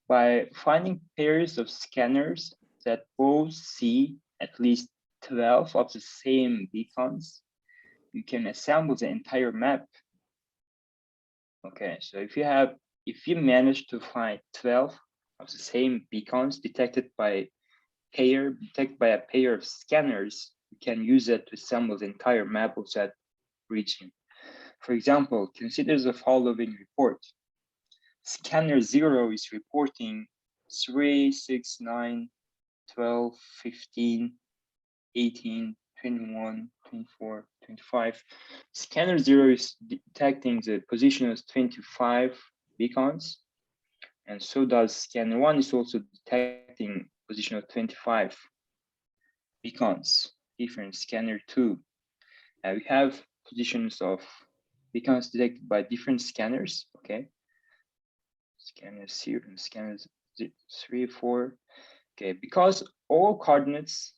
By finding pairs of scanners that both see at least 12 of the same beacons, you can assemble the entire map. Okay, so if you manage to find 12 of the same beacons detected by a pair of scanners, you can use that to assemble the entire map of that region. For example, consider the following report. Scanner 0 is reporting 3, 6, 9, 12, 15, 18, 21, 24, 25. Scanner 0 is detecting the position of 25 beacons, and so does scanner 1 is also detecting position of 25 beacons. Different scanner 2. We have positions of beacons detected by different scanners. Okay, scanner 0 and scanners 3, 4. Okay, because all coordinates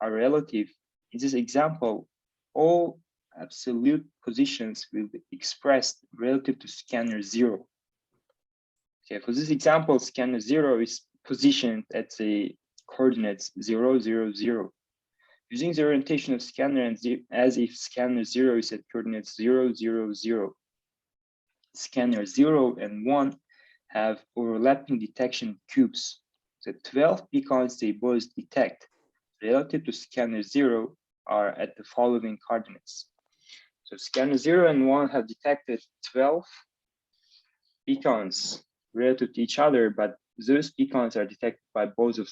are relative, in this example, all absolute positions will be expressed relative to scanner 0. Okay, for this example, scanner 0 is positioned at the coordinates 0, 0, 0. Using the orientation of scanner and as if scanner 0 is at coordinates 0, 0, 0. Scanner 0 and 1 have overlapping detection cubes. The 12 beacons they both detect relative to scanner 0 are at the following coordinates. So scanner 0 and 1 have detected 12 beacons relative to each other, but those beacons are detected by both of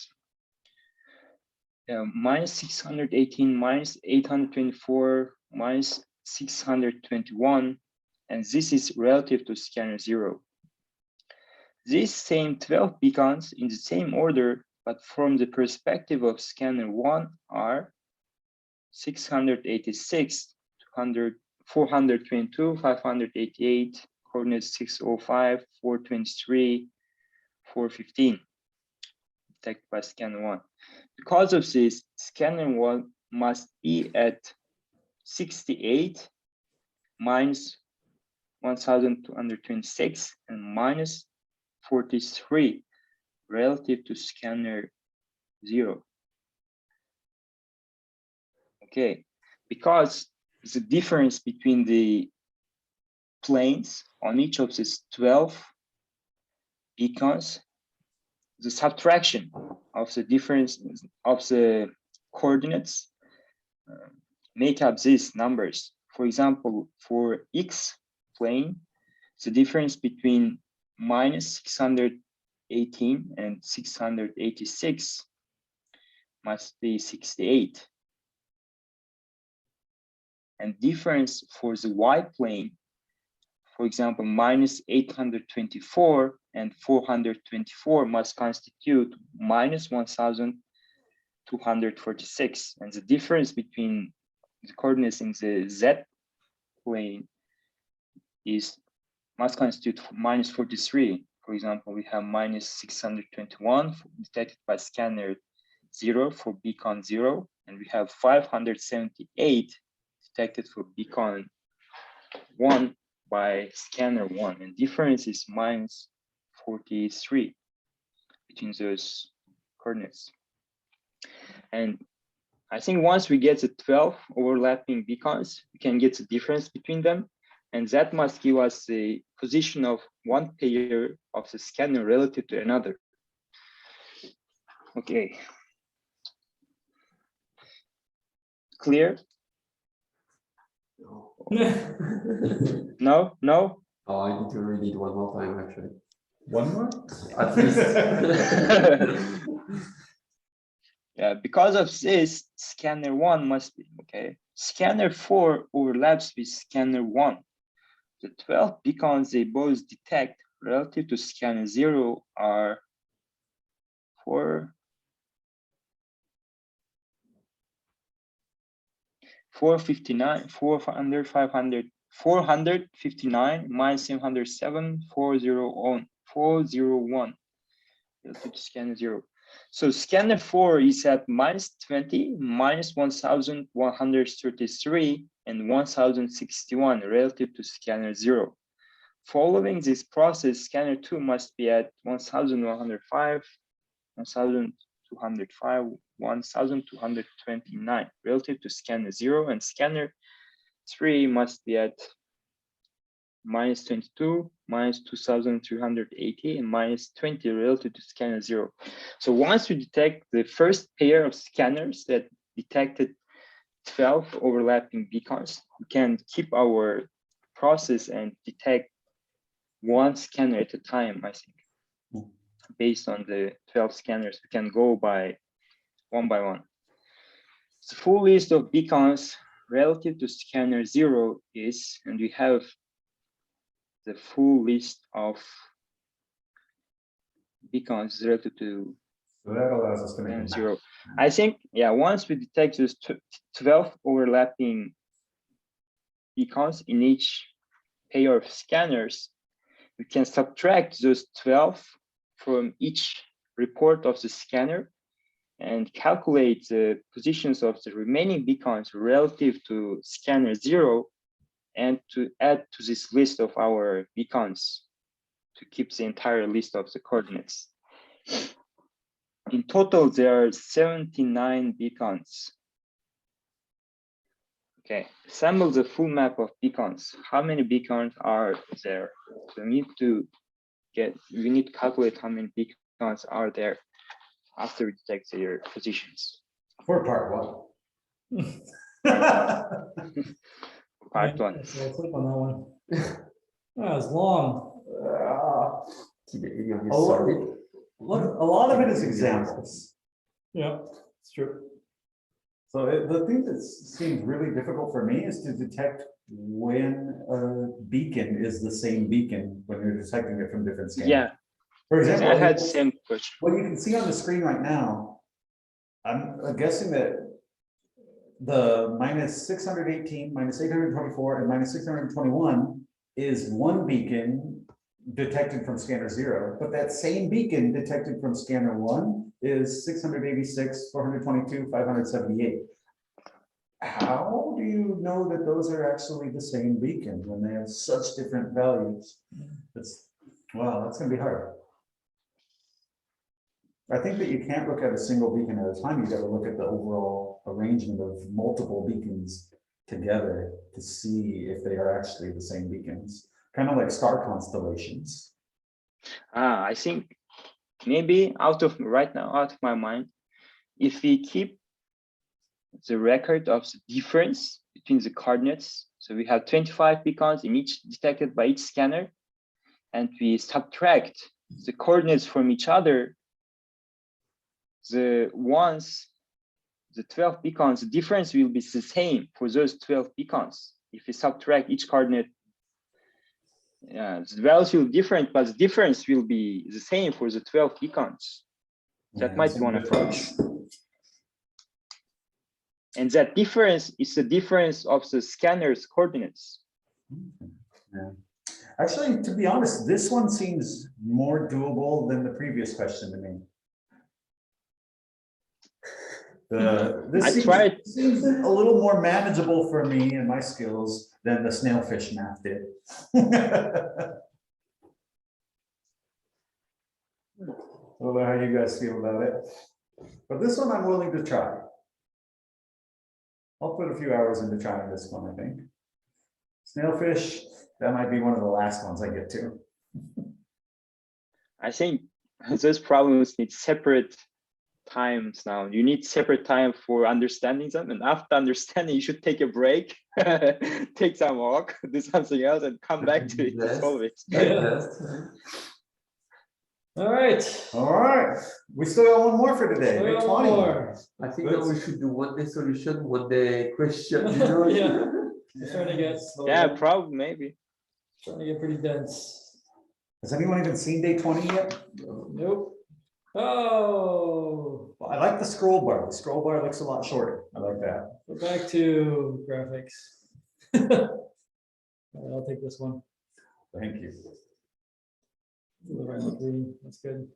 them. Minus 618, minus 824, minus 621, and this is relative to scanner 0. These same 12 beacons in the same order, but from the perspective of scanner 1 are 686, 422, 588, coordinates 605, 423, 415, detected by scanner 1. Because of this, scanner 1 must be at 68 minus 1226 and minus 43 relative to scanner 0. Okay, because the difference between the planes on each of these 12 beacons, the subtraction of the difference of the coordinates make up these numbers. For example, for X plane, the difference between minus 618 and 686 must be 68. And difference for the Y plane, for example, minus 824 and 424 must constitute minus 1246. And the difference between the coordinates in the Z plane must constitute minus 43. For example, we have minus 621 detected by scanner 0 for beacon 0, and we have 578 detected for beacon 1 by scanner 1, and difference is minus 43 between those coordinates. And I think once we get the 12 overlapping beacons, we can get the difference between them, and that must give us the position of one pair of the scanner relative to another. Okay. Clear? No, no. Oh, I need to read it one more time, actually. One more? At least. Yeah, because of this, scanner 1 must be, okay. Scanner 4 overlaps with scanner 1. The 12 beacons they both detect relative to scanner 0 are 459, 400, 500, 459 minus 707, 401 relative to scanner 0. So scanner 4 is at minus 20, minus 1133, and 1061 relative to scanner 0. Following this process, scanner 2 must be at 1105, 1205, 1229 relative to scanner 0, and scanner 3 must be at minus 22, minus 2380, and minus 20 relative to scanner 0. So once we detect the first pair of scanners that detected 12 overlapping beacons, we can keep our process and detect one scanner at a time, I think. Based on the 12 scanners, we can go by one. The full list of beacons relative to scanner 0 is, and we have the full list of beacons relative to So that allows us to make a map. 0. I think, yeah, once we detect those 12 overlapping beacons in each pair of scanners, we can subtract those 12 from each report of the scanner and calculate the positions of the remaining beacons relative to scanner 0, and to add to this list of our beacons to keep the entire list of the coordinates. In total, there are 79 beacons. Okay, assemble the full map of beacons. How many beacons are there? So we need to calculate how many beacons are there after we detect their positions. For part 1. Part 1. So I'll click on that one. That was long. Keep it in A lot of it is examples. Yeah, it's true. So the thing that seems really difficult for me is to detect when a beacon is the same beacon when you're detecting it from different scanners. Yeah. For example, I had the same question. what you can see on the screen right now, I'm guessing that the minus 618, minus 824, and minus 621 is one beacon detected from scanner 0, but that same beacon detected from scanner 1 is 686, 422, 578. How do you know that those are actually the same beacon when they have such different values? Wow, that's going to be hard. I think that you can't look at a single beacon at a time. You got to look at the overall arrangement of multiple beacons together to see if they are actually the same beacons. Kind of like star constellations. I think maybe out of my mind, if we keep the record of the difference between the coordinates, so we have 25 beacons in each detected by each scanner, and we subtract the coordinates from each other, the 12 beacons, the difference will be the same for those 12 beacons. If we subtract each coordinate, the values will be different, but the difference will be the same for the 12 beacons. That might be one approach. And that difference is the difference of the scanner's coordinates. Yeah. Actually, to be honest, this one seems more doable than the previous question to me. This seems a little more manageable for me and my skills than the snail fish math did. I don't know how you guys feel about it, but this one I'm willing to try. I'll put a few hours into trying this one, I think. Snail fish, that might be one of the last ones I get to. I think those problems need separate times now. You need separate time for understanding them, and after understanding, you should take a break, take some walk, do something else, and come back to it to solve it. Yeah. All right. All right, we still got one more for today. Day One 20. more. I think that we should do one day solution, one day question. You know? Yeah. It's starting to get Yeah, probably, maybe. starting to get pretty dense. Has anyone even seen day 20 yet? Nope. Oh, Well, I like the scroll bar. The scroll bar looks a lot shorter. I like that. we're back to graphics. All right, I'll take this one. Thank you. Deliver on the green. That's good.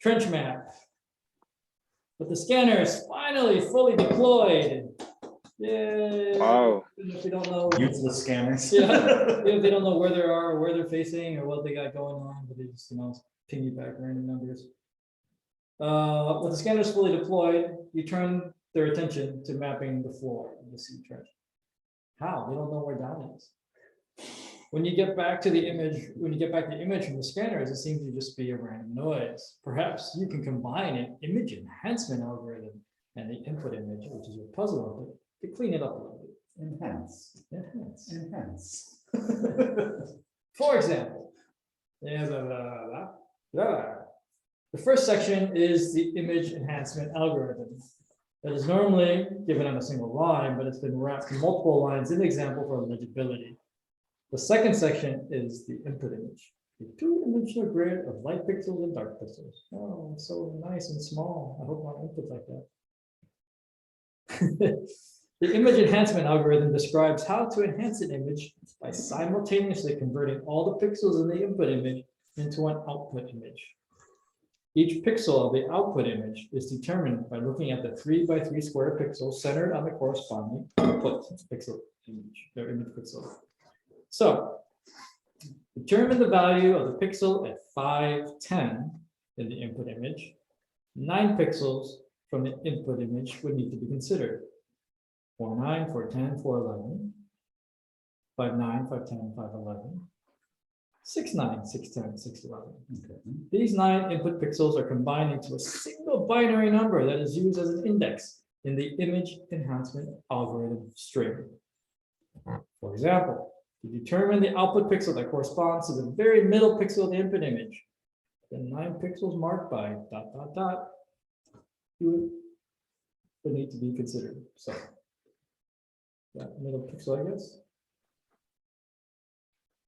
Trench map. But the scanner is finally fully deployed. Yay. Wow. Even if we don't know. Useless scanners. Yeah. Even if they don't know where they are, or where they're facing, or what they got going on, but they just ping you back random numbers. With the scanners fully deployed, you turn their attention to mapping the floor of the sea trench. How? They don't know where down is. When you get back to the image, from the scanners, it seems to just be a random noise. Perhaps you can combine an image enhancement algorithm and the input image, which is your puzzle input, to clean it up a little bit. Enhance. Enhance. Enhance. For example, yeah, blah, blah, blah, blah. The first section is the image enhancement algorithm that is normally given on a single line, but it's been wrapped in multiple lines in the example for legibility. The second section is the input image, the two-dimensional grid of light pixels and dark pixels. Oh, it's so nice and small. I hope my input's like that. The image enhancement algorithm describes how to enhance an image by simultaneously converting all the pixels in the input image into an output image. Each pixel of the output image is determined by looking at the 3 by 3 square pixels centered on the corresponding output pixel image, or image pixel. So, determine the value of the pixel at 510 in the input image. 9 pixels from the input image would need to be considered. 49, 410, 411, 59, 510, 511, 69, 610, 611. Okay. These 9 input pixels are combined into a single binary number that is used as an index in the image enhancement algorithm string. For example, to determine the output pixel that corresponds to the very middle pixel of the input image, the 9 pixels marked by ... would need to be considered. So that middle pixel, I guess.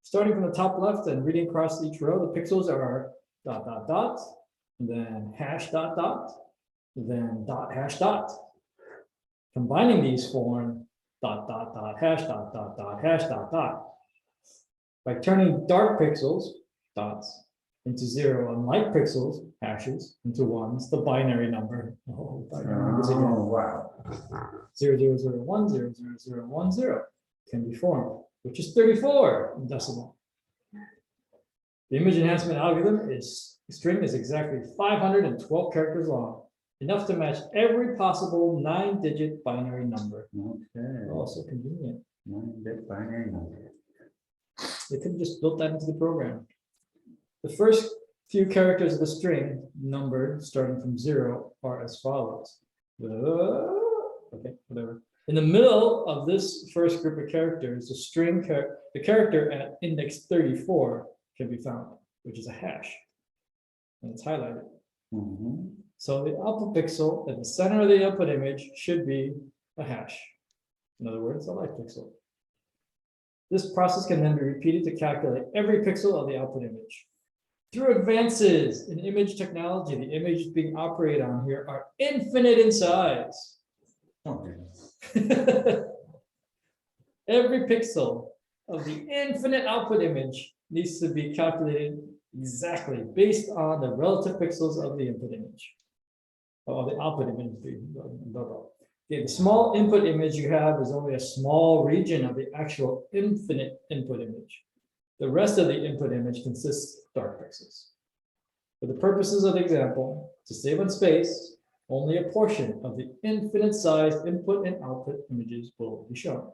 Starting from the top left and reading across each row, the pixels are ... and then hash ... then hash . Combining these form ... hash ... hash ... By turning dark pixels, dots, into 0 and light pixels, hashes, into 1s, the binary number. Oh, binary numbers again. Wow. 0001, 00010 can be formed, which is 34 in decimal. The image enhancement algorithm string is exactly 512 characters long, enough to match every possible 9-digit binary number. Okay. Also convenient. 9-bit binary number. They could have just built that into the program. The first few characters of the string, numbered starting from 0, are as follows. Okay, whatever. In the middle of this first group of characters, the character at index 34 can be found, which is a hash, and it's highlighted. Mm-hmm. So the output pixel at the center of the output image should be a hash. In other words, a light pixel. This process can then be repeated to calculate every pixel of the output image. Through advances in image technology, the images being operated on here are infinite in size. Oh, goodness. Every pixel of the infinite output image needs to be calculated exactly based on the relative pixels of the input image. Of the output image. Okay, the small input image you have is only a small region of the actual infinite input image. The rest of the input image consists of dark pixels. For the purposes of the example, to save on space, only a portion of the infinite sized input and output images will be shown.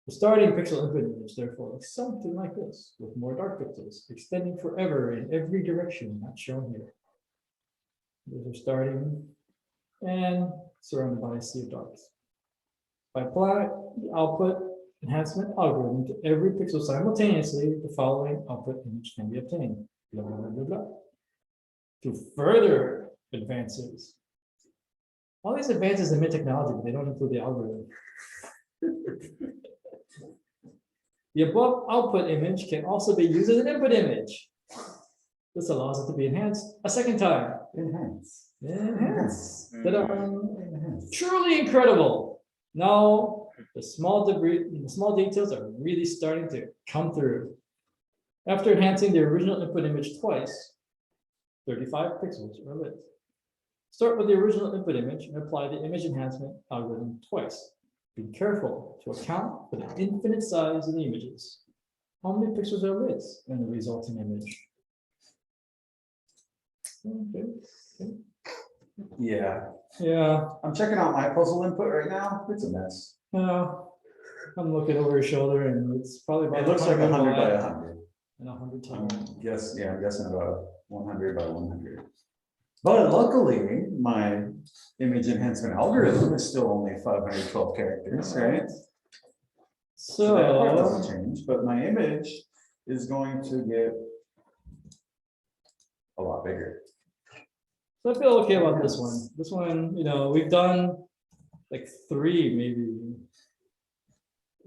The starting pixel input image, therefore, looks something like this, with more dark pixels extending forever in every direction not shown here. Those are starting and surrounded by a sea of dots. By applying the output enhancement algorithm to every pixel simultaneously, the following output image can be obtained. Blah, blah, blah, blah, blah. To further advances. All these advances in mid-technology, but they don't include the algorithm. The above output image can also be used as an input image. This allows it to be enhanced a second time. Enhance. Enhance. Truly incredible. Now, the small details are really starting to come through. After enhancing the original input image twice, 35 pixels are lit. Start with the original input image and apply the image enhancement algorithm twice. Be careful to account for the infinite size of the images. How many pixels are lit in the resulting image? Okay. Yeah, Yeah. I'm checking out my puzzle input right now. It's a mess. I'm looking over your shoulder and it's probably about It looks like 100 by wide 100. and 100 I'm tall. I'm guessing about 100 by 100. But luckily, my image enhancement algorithm is still only 512 characters, right? So that part doesn't So, change, but my image is going to get a lot bigger. I feel okay about this one. This one, we've done like 3 maybe.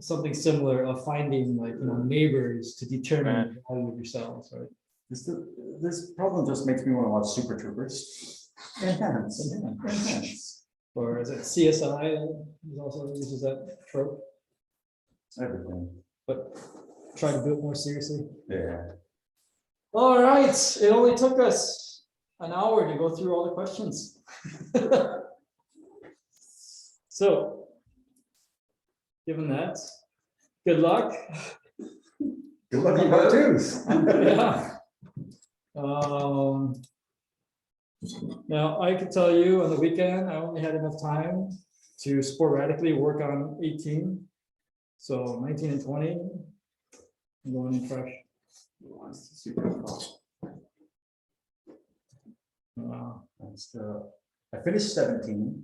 Something similar of finding like neighbors to determine the value of your cells, right? This problem just makes me want to watch Super Troopers. Enhance. Enhance. Or is it CSI that also uses that trope, Everything. but try to do it more seriously? Yeah. All right, it only took us an hour to go through all the questions. So, given that, good luck. Good luck on part 2s. Yeah. Now I can tell you on the weekend, I only had enough time to sporadically work on 18. So 19 and 20, I'm going in fresh. I finished 17.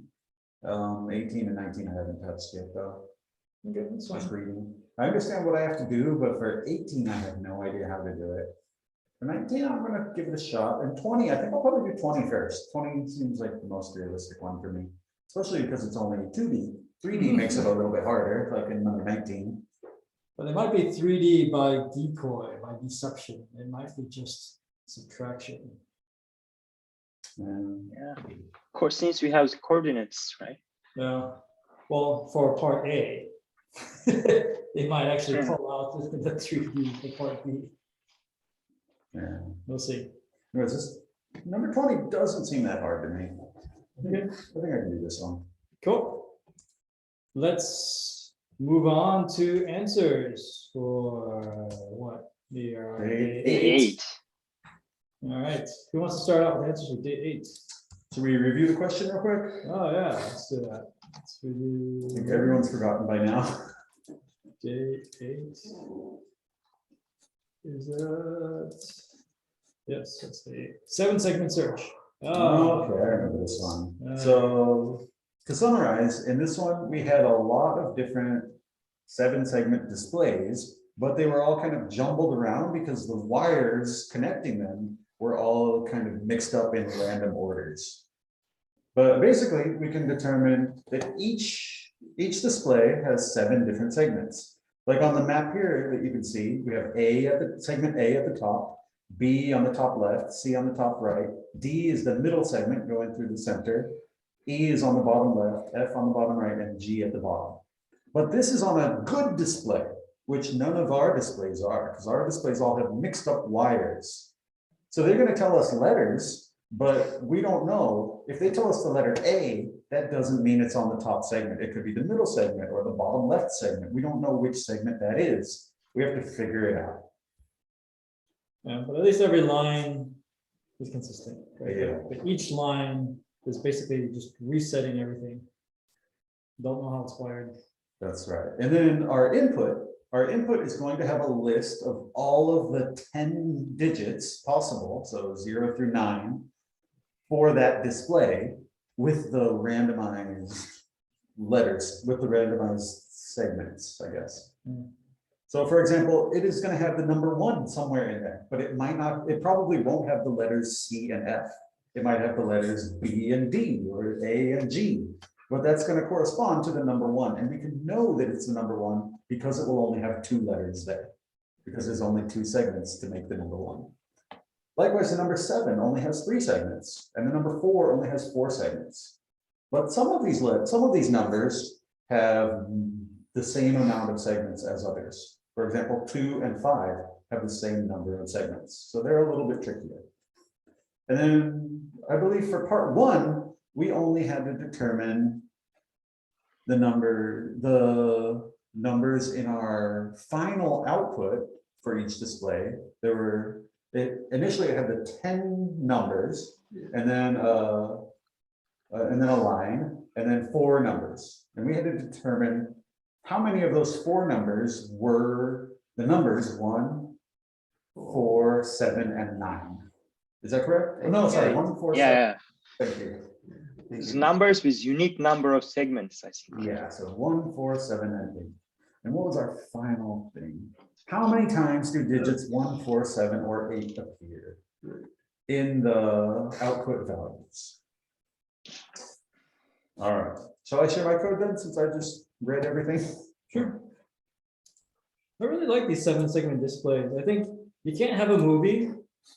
18 and 19 I haven't touched yet though. Okay, that's Just fine. reading. I understand what I have to do, but for 18, I have no idea how to do it. For 19, I'm gonna give it a shot. And 20, I think I'll probably do 20 first. 20 seems like the most realistic one for me, especially because it's only 2D. 3D makes it a little bit harder, like in number 19. But it might be 3D by decoy, by deception. It might be just subtraction. Yeah. Of course, since we have coordinates, right? Yeah. Well, for part A, they might actually Sure. pull out the 3D for part B. Yeah. We'll see. Anyways, this number 20 doesn't seem that hard to me. Okay. I think I can do this one. Cool. Let's move on to answers for what? The Day Day 8. All right. Who wants to start out with answers for day 8? Should we review the question real quick? Oh yeah, let's do that. Let's I review. think everyone's forgotten by now. Day 8. Is that? Yes, that's the 7-segment search. Oh, Okay, I remember this one. Uh, So to summarize, in this one, we had a lot of different 7-segment displays, but they were all kind of jumbled around because the wires connecting them were all kind of mixed up in random orders. But basically, we can determine that each display has 7 different segments. Like on the map here that you can see, we have segment A at the top, B on the top left, C on the top right, D is the middle segment going through the center, E is on the bottom left, F on the bottom right, and G at the bottom. But this is on a good display, which none of our displays are, because our displays all have mixed up wires. So they're going to tell us letters, but we don't know. If they tell us the letter A, that doesn't mean it's on the top segment. It could be the middle segment or the bottom left segment. We don't know which segment that is. We have to figure it out. yeah, but at least every line is consistent. Right? Yeah. But each line is basically just resetting everything. Don't know how it's wired. That's right. And then our input is going to have a list of all of the 10 digits possible, so 0 through 9. for that display with the randomized letters, with the randomized segments, I guess. So for example, it is going to have the number 1 somewhere in there, but it might not, it probably won't have the letters C and F. It might have the letters B and D or A and G, but that's going to correspond to the number 1. And we can know that it's the number 1 because it will only have 2 letters there, because there's only 2 segments to make the number 1. Likewise, the number 7 only has 3 segments, and the number 4 only has 4 segments. But some of these numbers have the same amount of segments as others. For example, 2 and 5 have the same number of segments, so they're a little bit trickier. And then I believe for part 1, we only had to determine the numbers in our final output for each display. Initially it had the 10 numbers, and then a line, and then 4 numbers. And we had to determine how many of those 4 numbers were the numbers 1, 4, 7, and 9. Is that correct? Oh, no, sorry, 1, 4, 7. Yeah. Thank you. It's numbers with unique number of segments, I think. Yeah, so 1, 4, 7, and 8. And what was our final thing? How many times do digits 1, 4, 7, or 8 appear in the output values? All right. Shall I share my code then, since I just read everything? Sure. I really like these 7-segment displays. I think you can't have a movie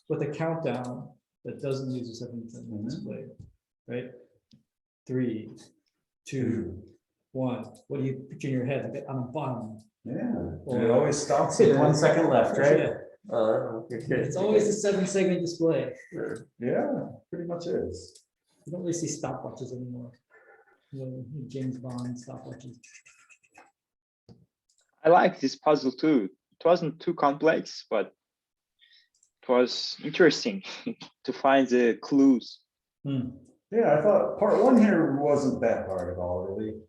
with a countdown that doesn't use a 7-segment display, right? 3, 2, 1. What do you picture in your head? Like on the bottom. Yeah, it always stops with 1 second left, right? Yeah. It's always a 7-segment display. Yeah, pretty much is. You don't really see stopwatches anymore. You know, James Bond stopwatches. I like this puzzle too. It wasn't too complex, but it was interesting to find the clues. Yeah, I thought part 1 here wasn't that hard at all, really.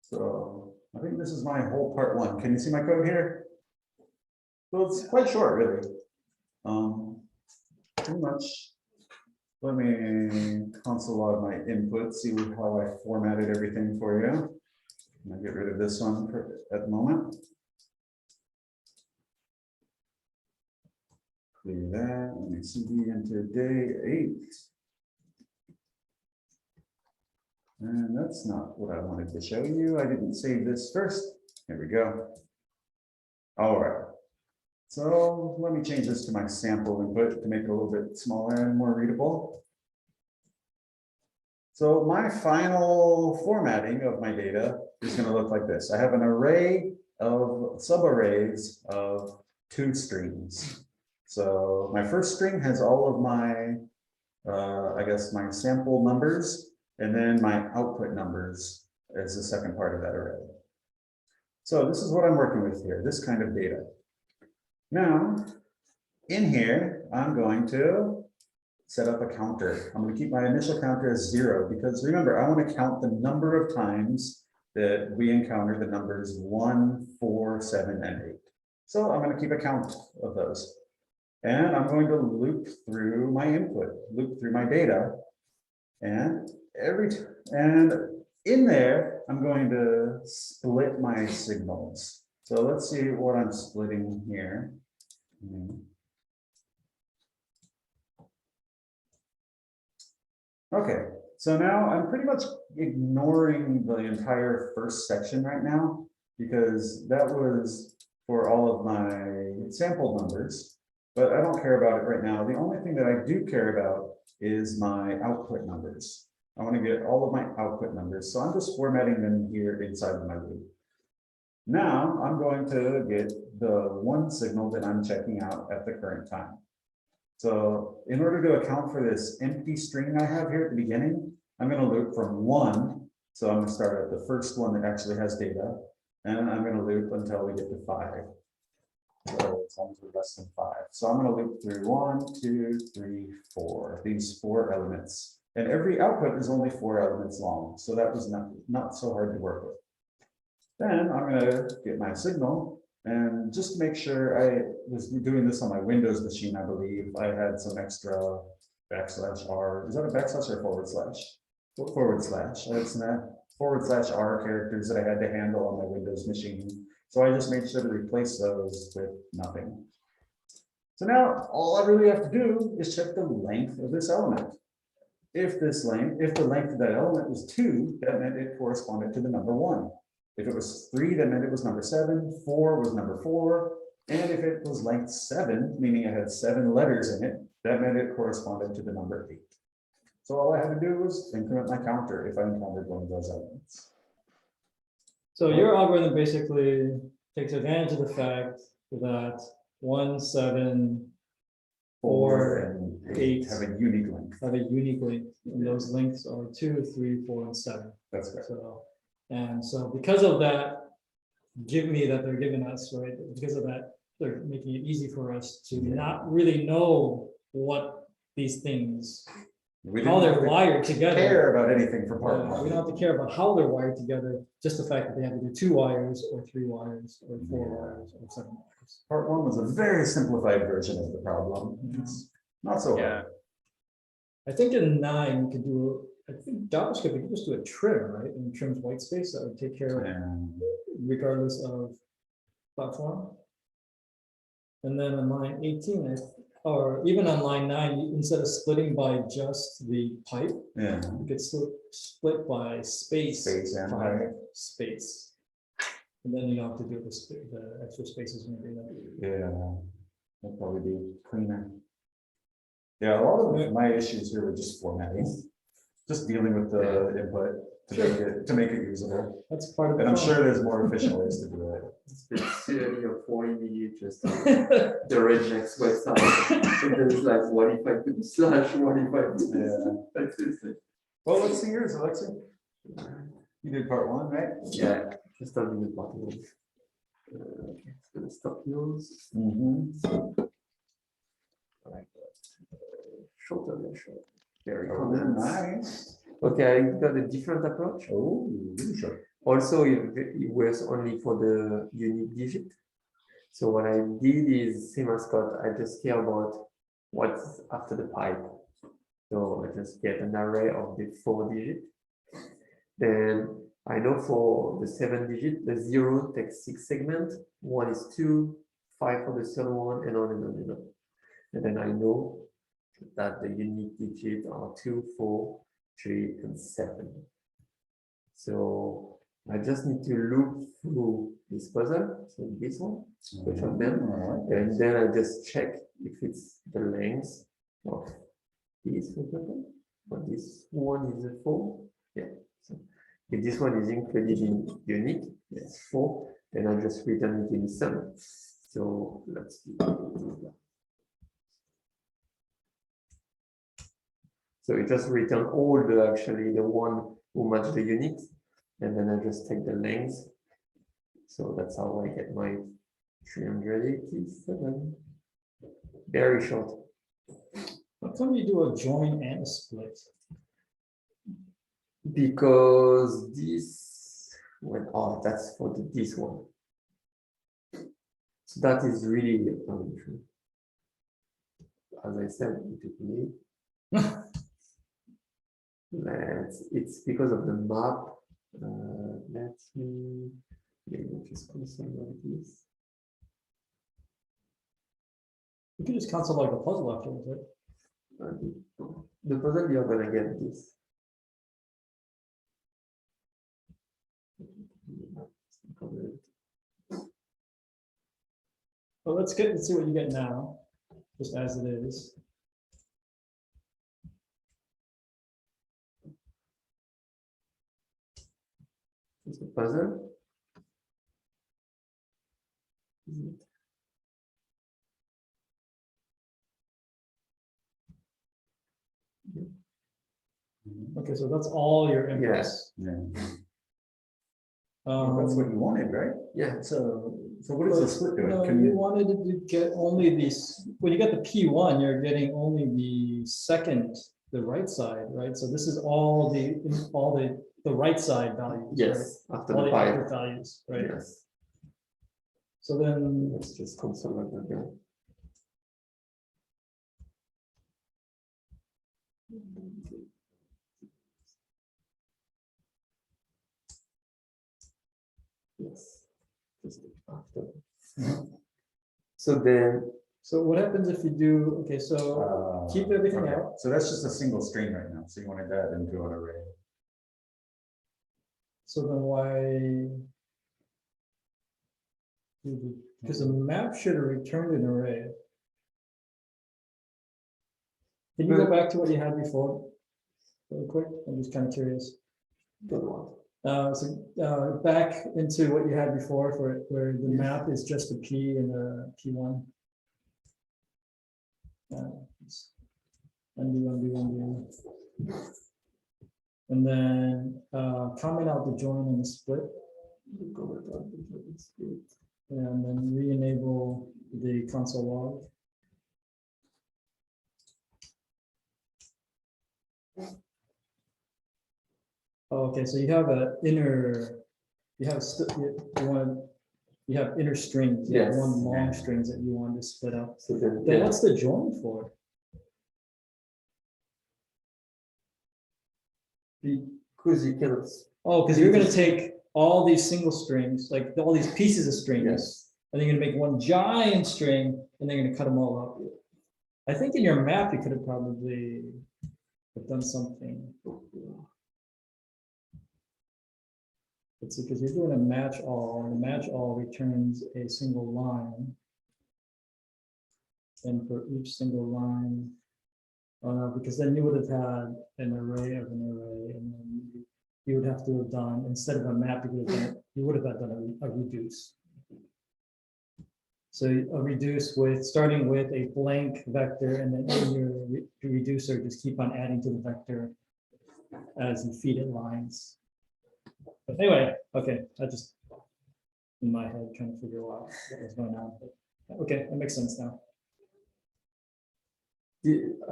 So I think this is my whole part 1. Can you see my code here? So it's quite short, really. Pretty much. Let me console log my input, see how I formatted everything for you. I'm gonna get rid of this one at the moment. Clear that. Let me CD into day 8. And that's not what I wanted to show you. I didn't save this first. Here we go. All right. So let me change this to my sample input to make it a little bit smaller and more readable. So my final formatting of my data is going to look like this. I have an array of subarrays of 2 strings. So my first string has all of my, I guess, my sample numbers, and then my output numbers as the second part of that array. So this is what I'm working with here, this kind of data. Now, in here, I'm going to set up a counter. I'm going to keep my initial counter as 0 because remember, I want to count the number of times that we encounter the numbers 1, 4, 7, and 8. So I'm going to keep a count of those. And I'm going to loop through my input, loop through my data. And in there, I'm going to split my signals. So let's see what I'm splitting here. Okay, so now I'm pretty much ignoring the entire first section right now, because that was for all of my sample numbers, but I don't care about it right now. The only thing that I do care about is my output numbers. I want to get all of my output numbers, so I'm just formatting them here inside of my loop. Now I'm going to get the 1 signal that I'm checking out at the current time. So in order to account for this empty string I have here at the beginning, I'm going to loop from 1. So I'm going to start at the first one that actually has data, and I'm going to loop until we get to 5. So as long as we're less than 5. So I'm going to loop through 1, 2, 3, 4, these 4 elements. And every output is only 4 elements long. So that was not so hard to work with. Then I'm going to get my signal, and just to make sure, I was doing this on my Windows machine, I believe. I had some extra \r. Is that a backslash or forward slash? Forward slash. That's not /r characters that I had to handle on my Windows machine. So I just made sure to replace those with nothing. So now all I really have to do is check the length of this element. If the length of that element was 2, that meant it corresponded to the number 1. If it was 3, that meant it was number 7, 4 was number 4, and if it was length 7, meaning it had 7 letters in it, that meant it corresponded to the number 8. So all I had to do was increment my counter if I encountered one of those elements. So your algorithm basically takes advantage of the fact that 1, 7, 4, and 8 have a unique length. have a unique length, and those lengths are 2, 3, 4, and 7. That's correct. So because of that, they're giving us, right? Because of that, they're making it easy for us to not really know what these things, We how didn't have they're to wired together. care about anything for part We 1. don't have to care about how they're wired together, just the fact that they have to do 2 wires or 3 wires or 4 wires or 7 wires. Part 1 was a very simplified version of the problem. It's not so hard. I think in 9 you could do, I think JavaScript, you could just do a trim, right? And trims white space, that would take care of And regardless of platform. And then on line 18, or even on line 9, instead of splitting by just the pipe, yeah, you could still split by space. space and pipe, height. space. And then you don't have to do the extra spaces. Yeah, that'd probably be cleaner. Yeah, a lot of my issues here were just formatting, just dealing with the input to make it usable. That's part of the And I'm problem. sure there's more efficient ways to do it. It's been silly of 40 just the redneck's website. And then it's like, what if I put slash, what if I put that's it. Well, let's see yours, Alexei. You did part 1, right? Yeah, just tell me the button. Okay, it's gonna stop yours. Like shorter version. Very condensed. Nice. Okay, I got a different approach. Oh, really short. Also, it works only for the unique digit. So what I did is, same as Scott, I just care about what's after the pipe. So I just get an array of the 4 digit. Then I know for the 7 digit, the 0 takes 6 segments, 1 is 2, 5 for the third one, and on and on and on. And then I know that the unique digit are 2, 4, 3, and 7. So I just need to look through this puzzle, so this one, which of them, and then I just check if it's the length of this, for example, but this one is a 4. Yeah. So if this one is included in unique, it's 4, then I just return it in sum. So let's do that. So it just return all actually the one who match the unique, and then I just take the length. So that's how I get my 387. Very short. How come you do a join and a split? Because this that's for this one. So that is really a function. As I said, it took me. It's because of the map. Let's see. Maybe just console like this. You can just console like a puzzle afterwards, right? The puzzle you're gonna get this. Well, let's see what you get now, just as it is. It's a puzzle. Okay, so that's all your inputs. Yes. Yeah. That's what you wanted, right? Yeah. So what does the split do? No, Can you you? wanted to get only these, when you get the P1, you're getting only the second, the right side, right? So this is all the right side values. Yes. After Right? All the the pipe. active values, right? Yes. So then, Let's just console like that. Yes. Just after. So then, So what happens if you do, okay, so keep everything Okay, out. so that's just a single string right now. So you wanted that into an array. So then why? Because the map should have returned an array. Can you go back to what you had before? Real quick, I'm just kind of curious. don't want. Back into what you had before for where the map is just a P and a P1. Undo. And then comment out the join and the split. And then re-enable the console log. Okay, so you have an inner, you have you have inner strings, you have Yes. one long strings that you want to split up. So then, Then what's the join for? because you cannot. Oh, because you're gonna take all these single strings, like all these pieces of strings, Yes. and you're gonna make one giant string, and then you're gonna cut them all up. I think in your map, you could have probably have done something. It's because you're doing a match all, and the match all returns a single line. And for each single line, because then you would have had an array of an array, and then you would have to have done, instead of a map, you would have done a reduce. So a reduce with, starting with a blank vector, and then in your reducer, just keep on adding to the vector as you feed it lines. But anyway, okay, I just, in my head, trying to figure out what was going on. But, okay, that makes sense now.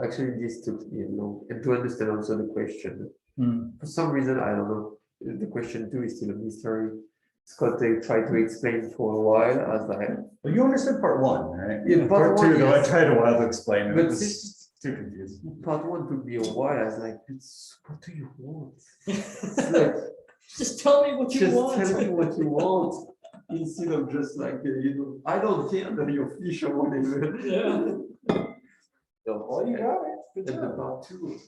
Actually, this took me long, and to understand also the question. Hmm. For some reason, I don't know. The question 2 is still a mystery. Scott tried to explain for a while. I was like, Well, you understood part 1, right? Yeah, part Part 2, one, though, yes. I tried a while to explain it. But It was this- too confusing. part 1 took me a while. I was like, what do you want? It's like, Just tell me what you just want. tell me what you want instead of just like, I don't care that you're fish or whatever. Yeah. Oh, you got it. Good And the job. part 2.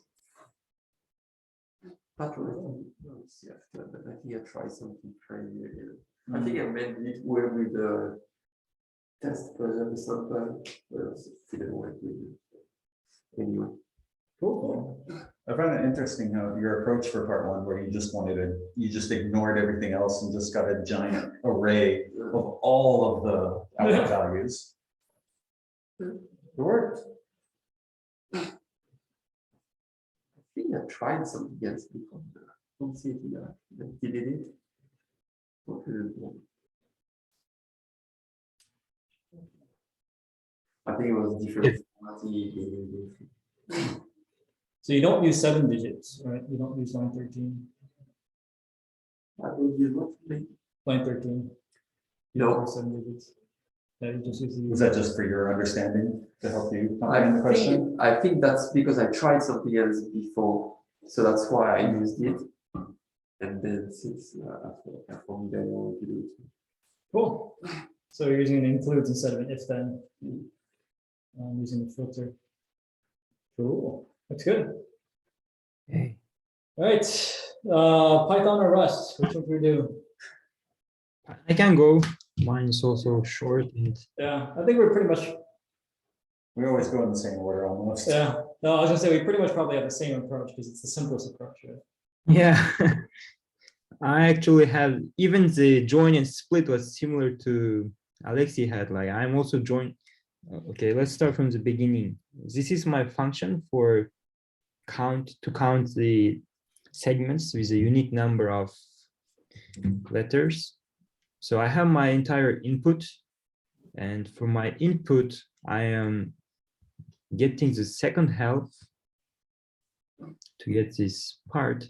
Part 1, let's see after, but I think I tried something crazy again. I think I made it work with the test puzzle sample, but it didn't work with it. Anyway. Cool. I found it interesting how your approach for part 1, where you just ignored everything else and just got a giant array of all of the output values. It worked. I think I tried something else before. Don't see it here. Did it? What is it? I think it was different. So you don't use 7 digits, right? You don't use line 13. I don't use what? Line 13. You No. don't use 7 digits. Yeah, you just use the. Was that just for your understanding to help you comprehend the question? I think that's because I tried something else before, so that's why I used it. And then since I found that I want to do it. Cool. So you're using an includes instead of an if then. I'm using the filter. Cool. That's good. Hey. All right. Python or Rust? Which one do we do? I can go. Mine is also short and Yeah, I think we're pretty much. We always go in the same order almost. Yeah. No, I was gonna say we pretty much probably have the same approach because it's the simplest approach, right? yeah. I actually have even the join and split was similar to Alexi had. Like I'm also join. Okay, let's start from the beginning. This is my function for count the segments with a unique number of letters. So I have my entire input, and for my input, I am getting the second half. To get this part,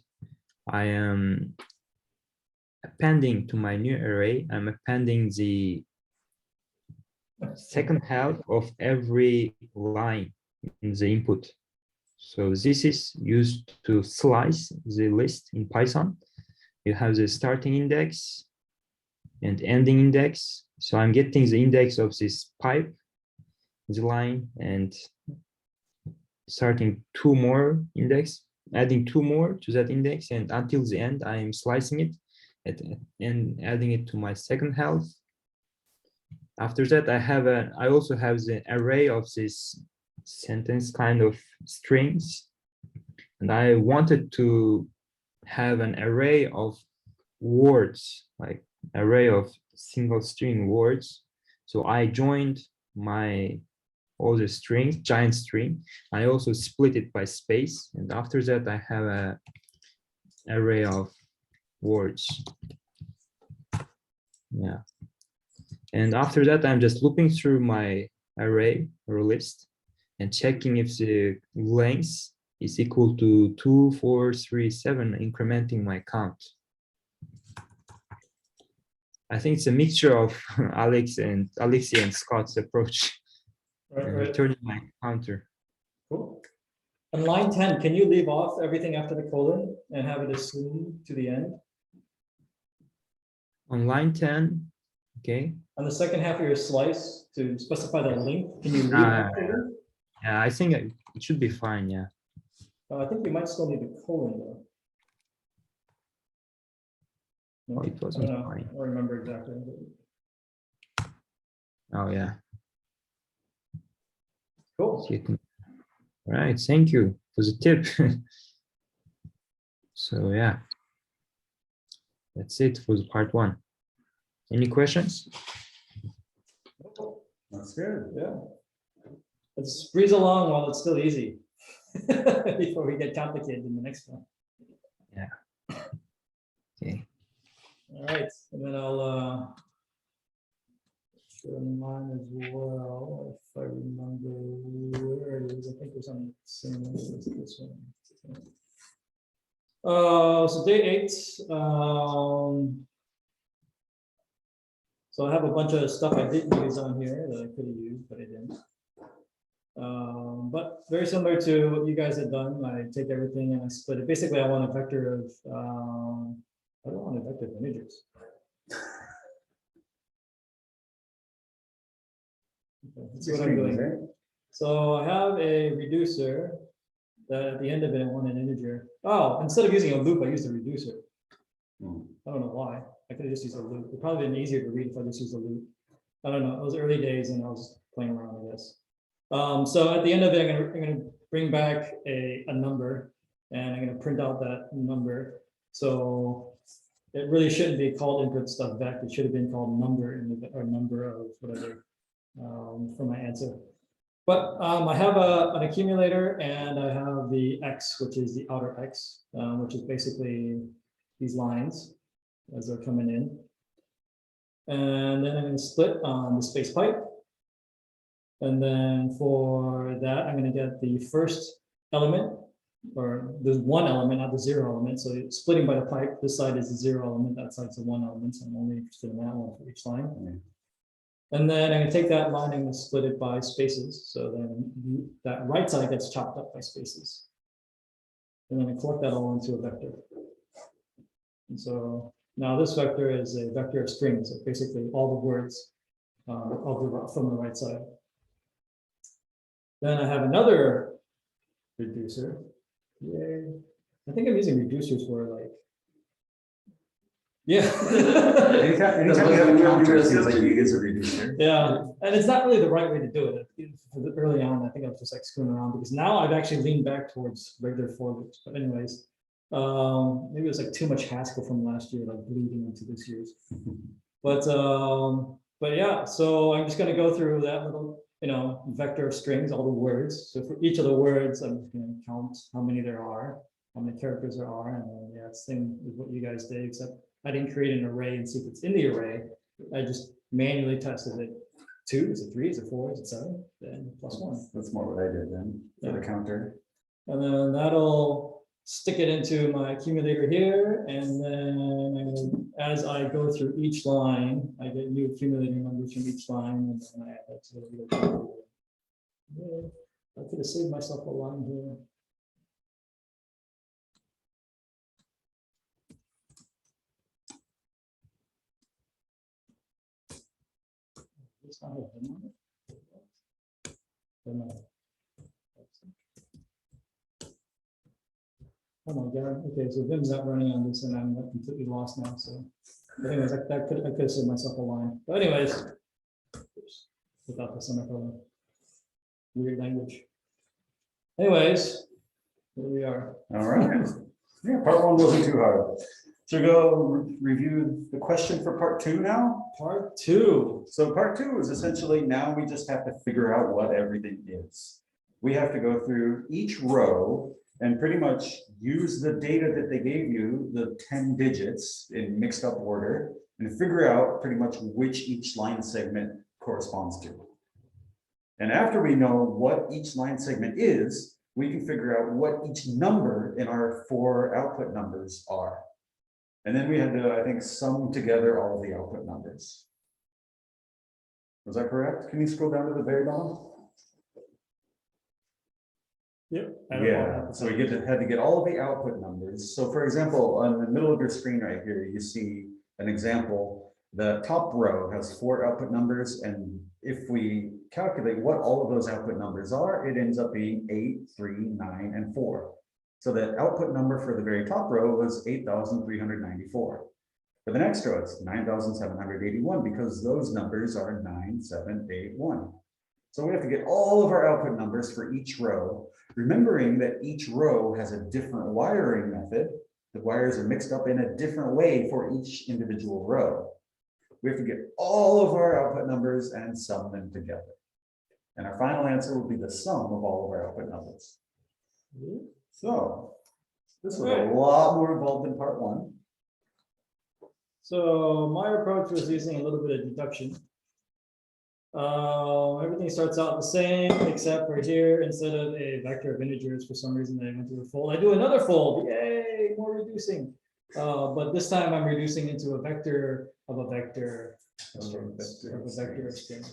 I am appending to my new array, I'm appending the second half of every line in the input. So this is used to slice the list in Python. You have the starting index and ending index. So I'm getting the index of this pipe, the line, and starting two more index, adding two more to that index, and until the end, I'm slicing it and adding it to my second half. After that, I also have the array of this sentence kind of strings, and I wanted to have an array of words, like array of single string words. So I joined all the strings, giant string. I also split it by space, and after that I have a array of words. Yeah. And after that, I'm just looping through my array or list and checking if the length is equal to 2, 4, 3, 7, incrementing my count. I think it's a mixture of Alexi and Scott's approach. Right. Returning my counter. Cool. On line 10, can you leave off everything after the colon and have it assume to the end? On line 10, okay. On the second half of your slice, to specify the length, can you leave off the length? Yeah, I think it should be fine, yeah. I think you might still need the colon though. No, It I wasn't don't know. fine. I don't remember exactly. Oh, yeah. Cool. All right, thank you for the tip. So, yeah. That's it for the part 1. Any questions? That's good. Yeah. Let's breeze along while it's still easy before we get complicated in the next one. Yeah. Okay. All right, and then I'll show mine as well, if I remember where it is. I think it was on the same one as this one. So day 8. So I have a bunch of stuff I didn't use on here that I could have used, but I didn't. But very similar to what you guys had done, I take everything and I split it. Basically, I want a vector of, I don't want a vector of integers. Okay, let's see what I'm doing. So I have a reducer that at the end of it, I want an integer. Oh, instead of using a loop, I used a reducer. I don't know why. I could have just used a loop. It'd probably been easier to read if I just used a loop. I don't know. It was early days and I was playing around with this. So at the end of it, I'm gonna bring back a number and I'm gonna print out that number. So it really shouldn't be called input stuff vec. It should have been called number in the or number of whatever for my answer. But I have an accumulator and I have the x, which is the outer x, which is basically these lines as they're coming in. And then I'm going to split on the space pipe. And then for that, I'm going to get the first element, or there's one element, not the 0 element. So splitting by the pipe, this side is the 0 element, that side's the 1 element. So I'm only interested in that one for each line. And then I'm going to take that line and split it by spaces. So then that right side gets chopped up by spaces. And then I collect that all into a vector. And so now this vector is a vector of strings, so basically all the words from the right side. Then I have another reducer. Yay. I think I'm using reducers for like, yeah. Anytime you have a counter, it seems like you use a reducer. Yeah, and it's not really the right way to do it. Early on, I think I was just like screwing around because now I've actually leaned back towards regular for loops. But anyways, maybe it was like too much Haskell from last year, like bleeding into this year's. But yeah, so I'm just going to go through that little, vector of strings, all the words. So for each of the words, I'm just going to count how many there are, how many characters there are, and then yeah, it's same with what you guys did, except I didn't create an array and see if it's in the array. I just manually tested it. 2, is it 3, is it 4, is it 7? Then +1. That's more what I did then for the counter. And then that'll stick it into my accumulator here. And then as I go through each line, I get new accumulator numbers from each line. And then I add that to the I could have saved myself a line here. this not have Vim on it? Or no? Oh my God, okay, so Vim's not running on this and I'm like completely lost now, so. But anyways, I could have saved myself a line, but anyways. Oops, without the semicolon. Weird language. Anyways, here we are. All right. Yeah, part one wasn't too hard. So go review the question for part two now. Part two. So part two is essentially now we just have to figure out what everything is. We have to go through each row and pretty much use the data that they gave you, the 10 digits in mixed up order, and figure out pretty much which each line segment corresponds to. And after we know what each line segment is, we can figure out what each number in our 4 output numbers are. And then we had to, I think, sum together all of the output numbers. Was that correct? Can you scroll down to the very bottom? Yep. Yeah, so we had to get all of the output numbers. So for example, on the middle of your screen right here, you see an example. The top row has 4 output numbers, and if we calculate what all of those output numbers are, it ends up being 8, 3, 9, and 4. So the output number for the very top row was 8,394. For the next row, it's 9,781 because those numbers are 9, 7, 8, 1. So we have to get all of our output numbers for each row, remembering that each row has a different wiring method. The wires are mixed up in a different way for each individual row. We have to get all of our output numbers and sum them together. And our final answer will be the sum of all of our output numbers. So this was a lot more involved than part one. So my approach was using a little bit of deduction. Everything starts out the same, except for here, instead of a vector of integers, for some reason I went to a fold. I do another fold, yay, more reducing. But this time I'm reducing into a vector of a vector of a string.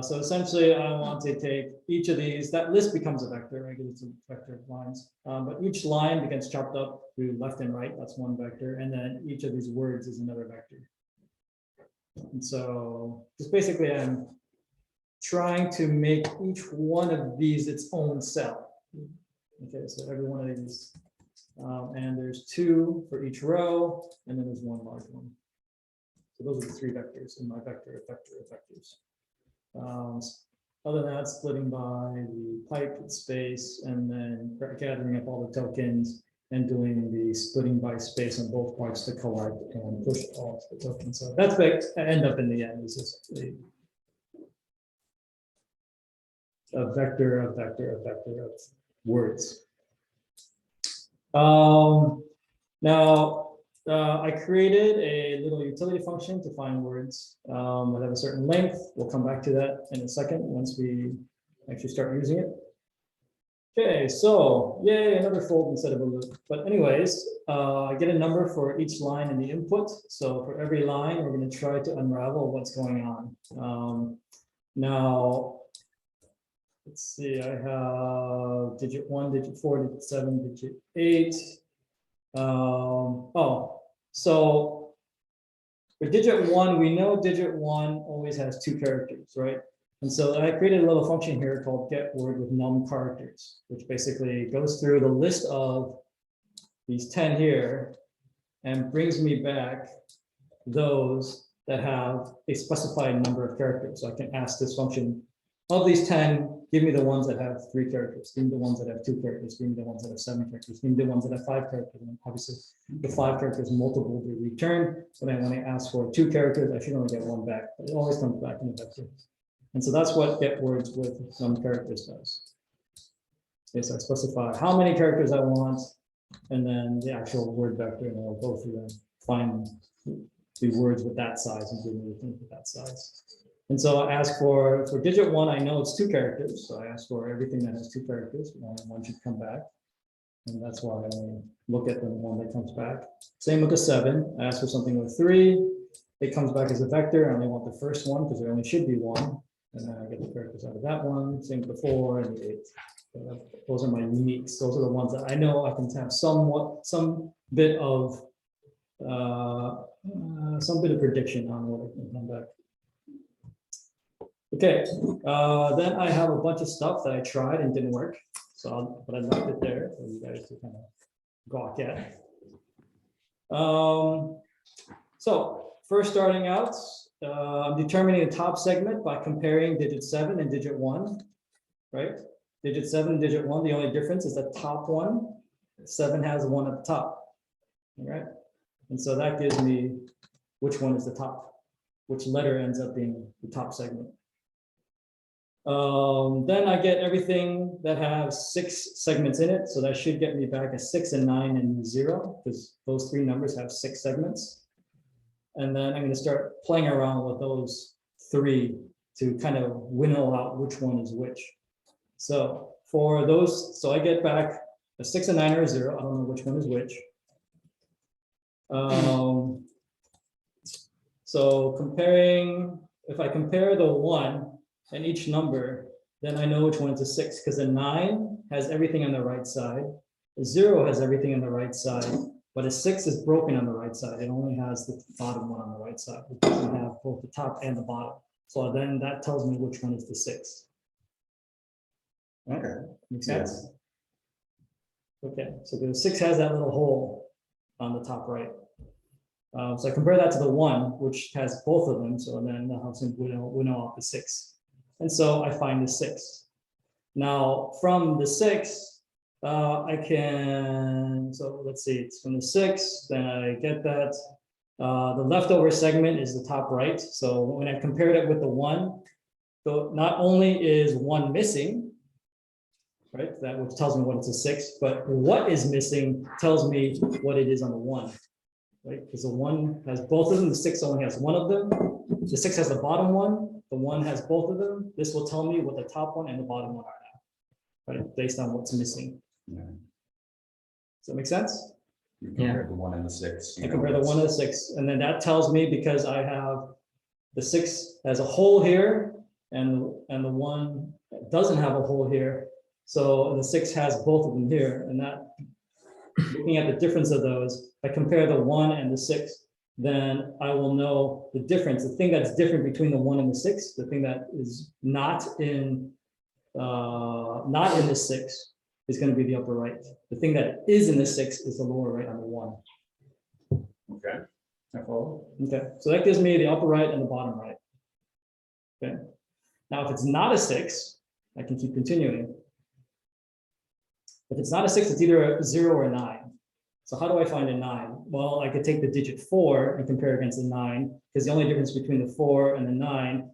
So essentially I want to take each of these, that list becomes a vector, right? Because it's a vector of lines. But each line gets chopped up to left and right, that's one vector. And then each of these words is another vector. And so just basically I'm trying to make each one of these its own cell. Okay, so every one of these. And there's 2 for each row, and then there's 1 large one. So those are the 3 vectors in my vector of vectors. Other than that, splitting by the pipe space, and then gathering up all the tokens and doing the splitting by space on both parts to collect and push all the tokens. So that's what I end up in the end. Is just a vector of words. Now, I created a little utility function to find words that have a certain length. We'll come back to that in a second once we actually start using it. Okay, so yay, another fold instead of a loop. But anyways, I get a number for each line in the input. So for every line, we're going to try to unravel what's going on. Now, let's see, I have digit 1, digit 4, digit 7, digit 8. So for digit 1, we know digit 1 always has 2 characters, right? And so I created a little function here called getWord with num characters, which basically goes through the list of these 10 here and brings me back those that have a specified number of characters. So I can ask this function, of these 10, give me the ones that have 3 characters, give me the ones that have 2 characters, give me the ones that have 7 characters, give me the ones that have 5 characters. And obviously, the 5 characters multiple to return. So then when I ask for 2 characters, I should only get 1 back. But it always comes back in the vector. And so that's what getWords with num characters does. Okay, so I specify how many characters I want, and then the actual word vector, and I'll go through and find the words with that size and give me the things with that size. And so I ask for digit 1, I know it's 2 characters. So I ask for everything that has 2 characters. One should come back. And that's why I look at the one that comes back. Same with the 7. I ask for something with 3. It comes back as a vector. I only want the first one because there only should be 1. And then I get the characters out of that one. Same with the 4 and the 8. So those are my uniques. Those are the ones that I know I can have some bit of prediction on what it can come back. Okay, then I have a bunch of stuff that I tried and didn't work. But I left it there for you guys to kind of gawk at. So first starting out, I'm determining the top segment by comparing digit 7 and digit 1, right? Digit 7 and digit 1, the only difference is the top one. 7 has 1 at the top, all right? And so that gives me which one is the top, which letter ends up being the top segment. Then I get everything that has 6 segments in it. So that should get me back a 6 and 9 and 0, because those 3 numbers have 6 segments. And then I'm going to start playing around with those 3 to kind of winnow out which one is which. So for those, so I get back a 6 and 9 or a 0. I don't know which one is which. So comparing, if I compare the 1 and each number, then I know which one is a 6, because a 9 has everything on the right side. A 0 has everything on the right side, but a 6 is broken on the right side. It only has the bottom one on the right side. It doesn't have both the top and the bottom. So then that tells me which one is the 6. Right? Okay. Make sense? Okay, so the 6 has that little hole on the top right. So I compare that to the 1, which has both of them. So then that helps me winnow off the 6. And so I find the 6. Now from the 6, I can, so let's see, it's from the 6, then I get that. The leftover segment is the top right. So when I compared it with the 1, so not only is 1 missing, right, that which tells me what it's a 6, but what is missing tells me what it is on the 1. Right, because the 1 has both of them, the 6 only has one of them. The 6 has the bottom one, the 1 has both of them. This will tell me what the top one and the bottom one are now, right, based on what's missing. Yeah. Does that make sense? You compare the 1 and the 6. I compare the 1 and the 6, and then that tells me, because I have the 6 has a hole here, and the 1 doesn't have a hole here. So the 6 has both of them here, and that, looking at the difference of those, if I compare the 1 and the 6, then I will know the difference. The thing that's different between the 1 and the 6, the thing that is not in the 6 is going to be the upper right. The thing that is in the 6 is the lower right on the 1. Okay. I follow. Okay, so that gives me the upper right and the bottom right. Okay. Now, if it's not a 6, I can keep continuing. If it's not a 6, it's either a 0 or a 9. So how do I find a 9? Well, I could take the digit 4 and compare it against the 9, because the only difference between the 4 and the 9,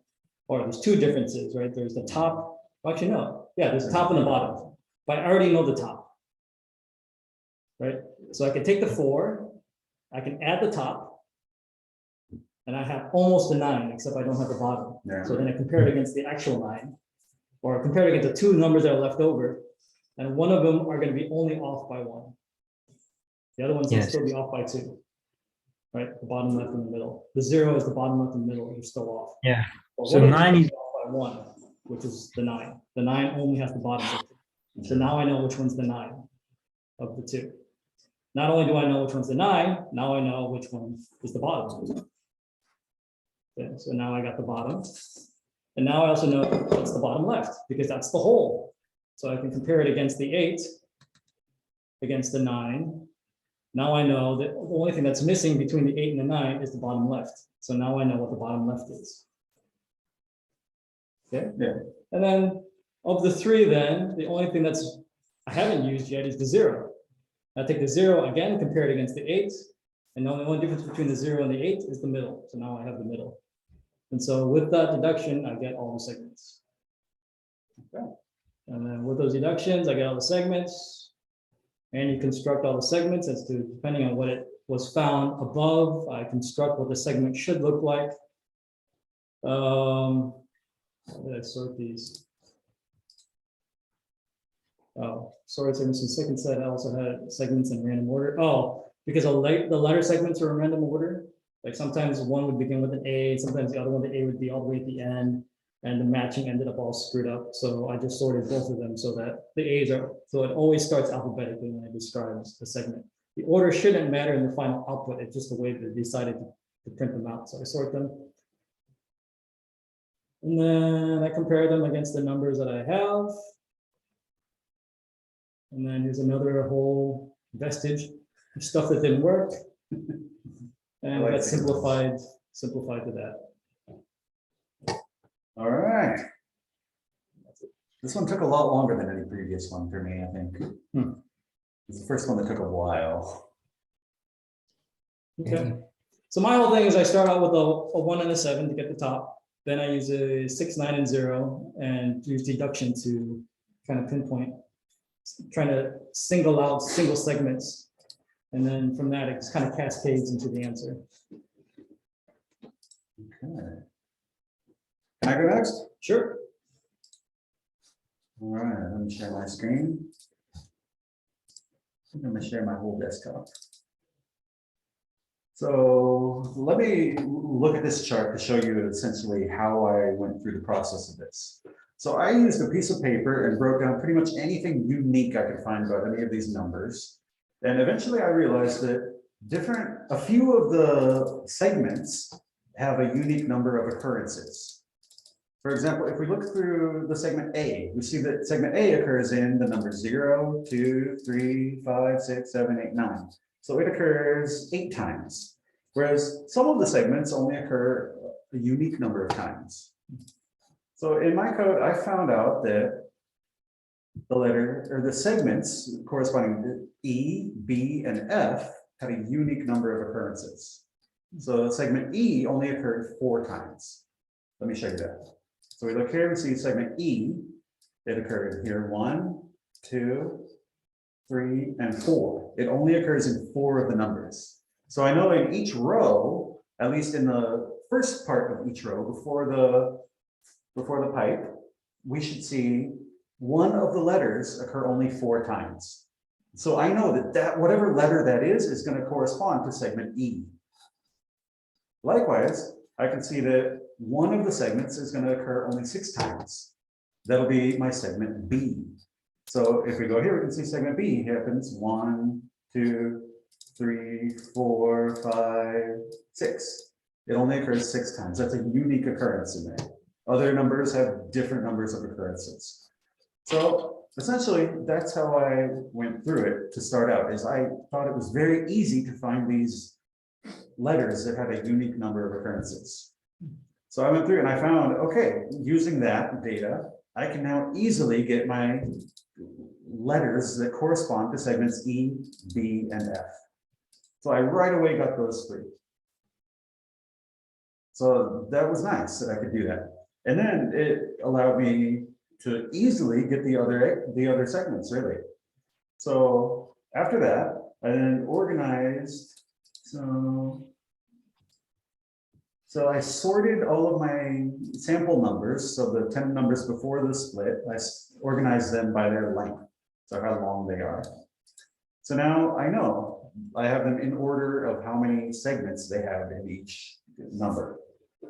or there's 2 differences, right? There's the top, well, actually no, yeah, there's the top and the bottom, but I already know the top, right? So I can take the 4, I can add the top, and I have almost a 9, except I don't have the bottom. Yeah. So then I compare it against the actual 9, or compare it against the 2 numbers that are left over, and one of them are going to be only off by 1. The other ones will still be off by 2, right? The bottom left and the middle. The 0 is the bottom left and middle, you're still off. Yeah. But So 9 is off by 1, which is the 9. The 9 only has the bottom of 2. So now I know which one's the 9 of the 2. Not only do I know which one's the 9, now I know which one is the bottom. Okay, so now I got the bottom. And now I also know what's the bottom left, because that's the hole. So I can compare it against the 8, against the 9. Now I know that the only thing that's missing between the 8 and the 9 is the bottom left. So now I know what the bottom left is. Okay. Yeah. And then of the 3, then the only thing that's I haven't used yet is the 0. I take the 0 again, compare it against the 8, and the only difference between the 0 and the 8 is the middle. So now I have the middle. And so with that deduction, I get all the segments. Okay. And then with those deductions, I get all the segments, and you construct all the segments as to, depending on what it was found above, I construct what the segment should look like. How did I sort these? Oh, sorry, segments in second set. I also had segments in random order. Oh, because the letter segments are in random order. Like sometimes one would begin with an A, sometimes the other one, the A would be all the way at the end, and the matching ended up all screwed up. So I just sorted both of them so that the A's are, so it always starts alphabetically when it describes the segment. The order shouldn't matter in the final output. It's just the way they decided to print them out. So I sort them. And then I compare them against the numbers that I have. And then here's another whole vestige of stuff that didn't work. And like got sequences. simplified to that. All right. This one took a lot longer than any previous one for me, I think. It's the first one that took a while. Okay. So my whole thing is I start out with a 1 and a 7 to get the top. Then I use a 6, 9, and 0 and use deduction to kind of pinpoint, trying to single out single segments. And then from that, it just kind of cascades into the answer. Okay. Can I go next? Sure. All right, let me share my screen. I think I'm gonna share my whole desktop. So let me look at this chart to show you essentially how I went through the process of this. So I used a piece of paper and wrote down pretty much anything unique I could find about any of these numbers. And eventually I realized that a few of the segments have a unique number of occurrences. For example, if we look through the segment A, we see that segment A occurs in the numbers 0, 2, 3, 5, 6, 7, 8, 9. So it occurs 8 times, whereas some of the segments only occur a unique number of times. So in my code, I found out that the segments corresponding to E, B, and F had a unique number of occurrences. So segment E only occurred 4 times. Let me show you that. So we look here, we see segment E, it occurred here 1, 2, 3, and 4. It only occurs in 4 of the numbers. So I know in each row, at least in the first part of each row before the pipe, we should see one of the letters occur only 4 times. So I know that whatever letter that is going to correspond to segment E. Likewise, I can see that one of the segments is going to occur only 6 times. That'll be my segment B. So if we go here, we can see segment B happens 1, 2, 3, 4, 5, 6. It only occurs 6 times. That's a unique occurrence in there. Other numbers have different numbers of occurrences. So essentially, that's how I went through it to start out, is I thought it was very easy to find these letters that had a unique number of occurrences. So I went through and I found, okay, using that data, I can now easily get my letters that correspond to segments E, B, and F. So I right away got those 3. So that was nice that I could do that. And then it allowed me to easily get the other segments, really. So after that, I then organized, so I sorted all of my sample numbers, so the 10 numbers before the split, I organized them by their length, so how long they are. So now I know I have them in order of how many segments they have in each number.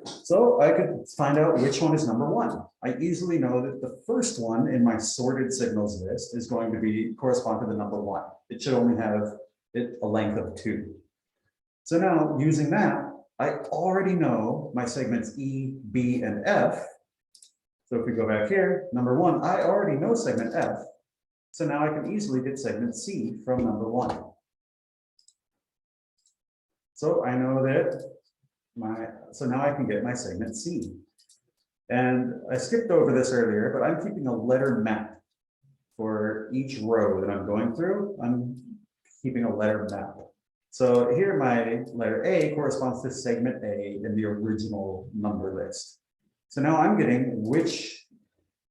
So I could find out which one is number 1. I easily know that the first one in my sorted signals list is going to correspond to the number 1. It should only have a length of 2. So now using that, I already know my segments E, B, and F. So if we go back here, number 1, I already know segment F. So now I can easily get segment C from number 1. So I know that so now I can get my segment C. And I skipped over this earlier, but I'm keeping a letter map for each row that I'm going through. I'm keeping a letter map. So here my letter A corresponds to segment A in the original number list. So now I'm getting which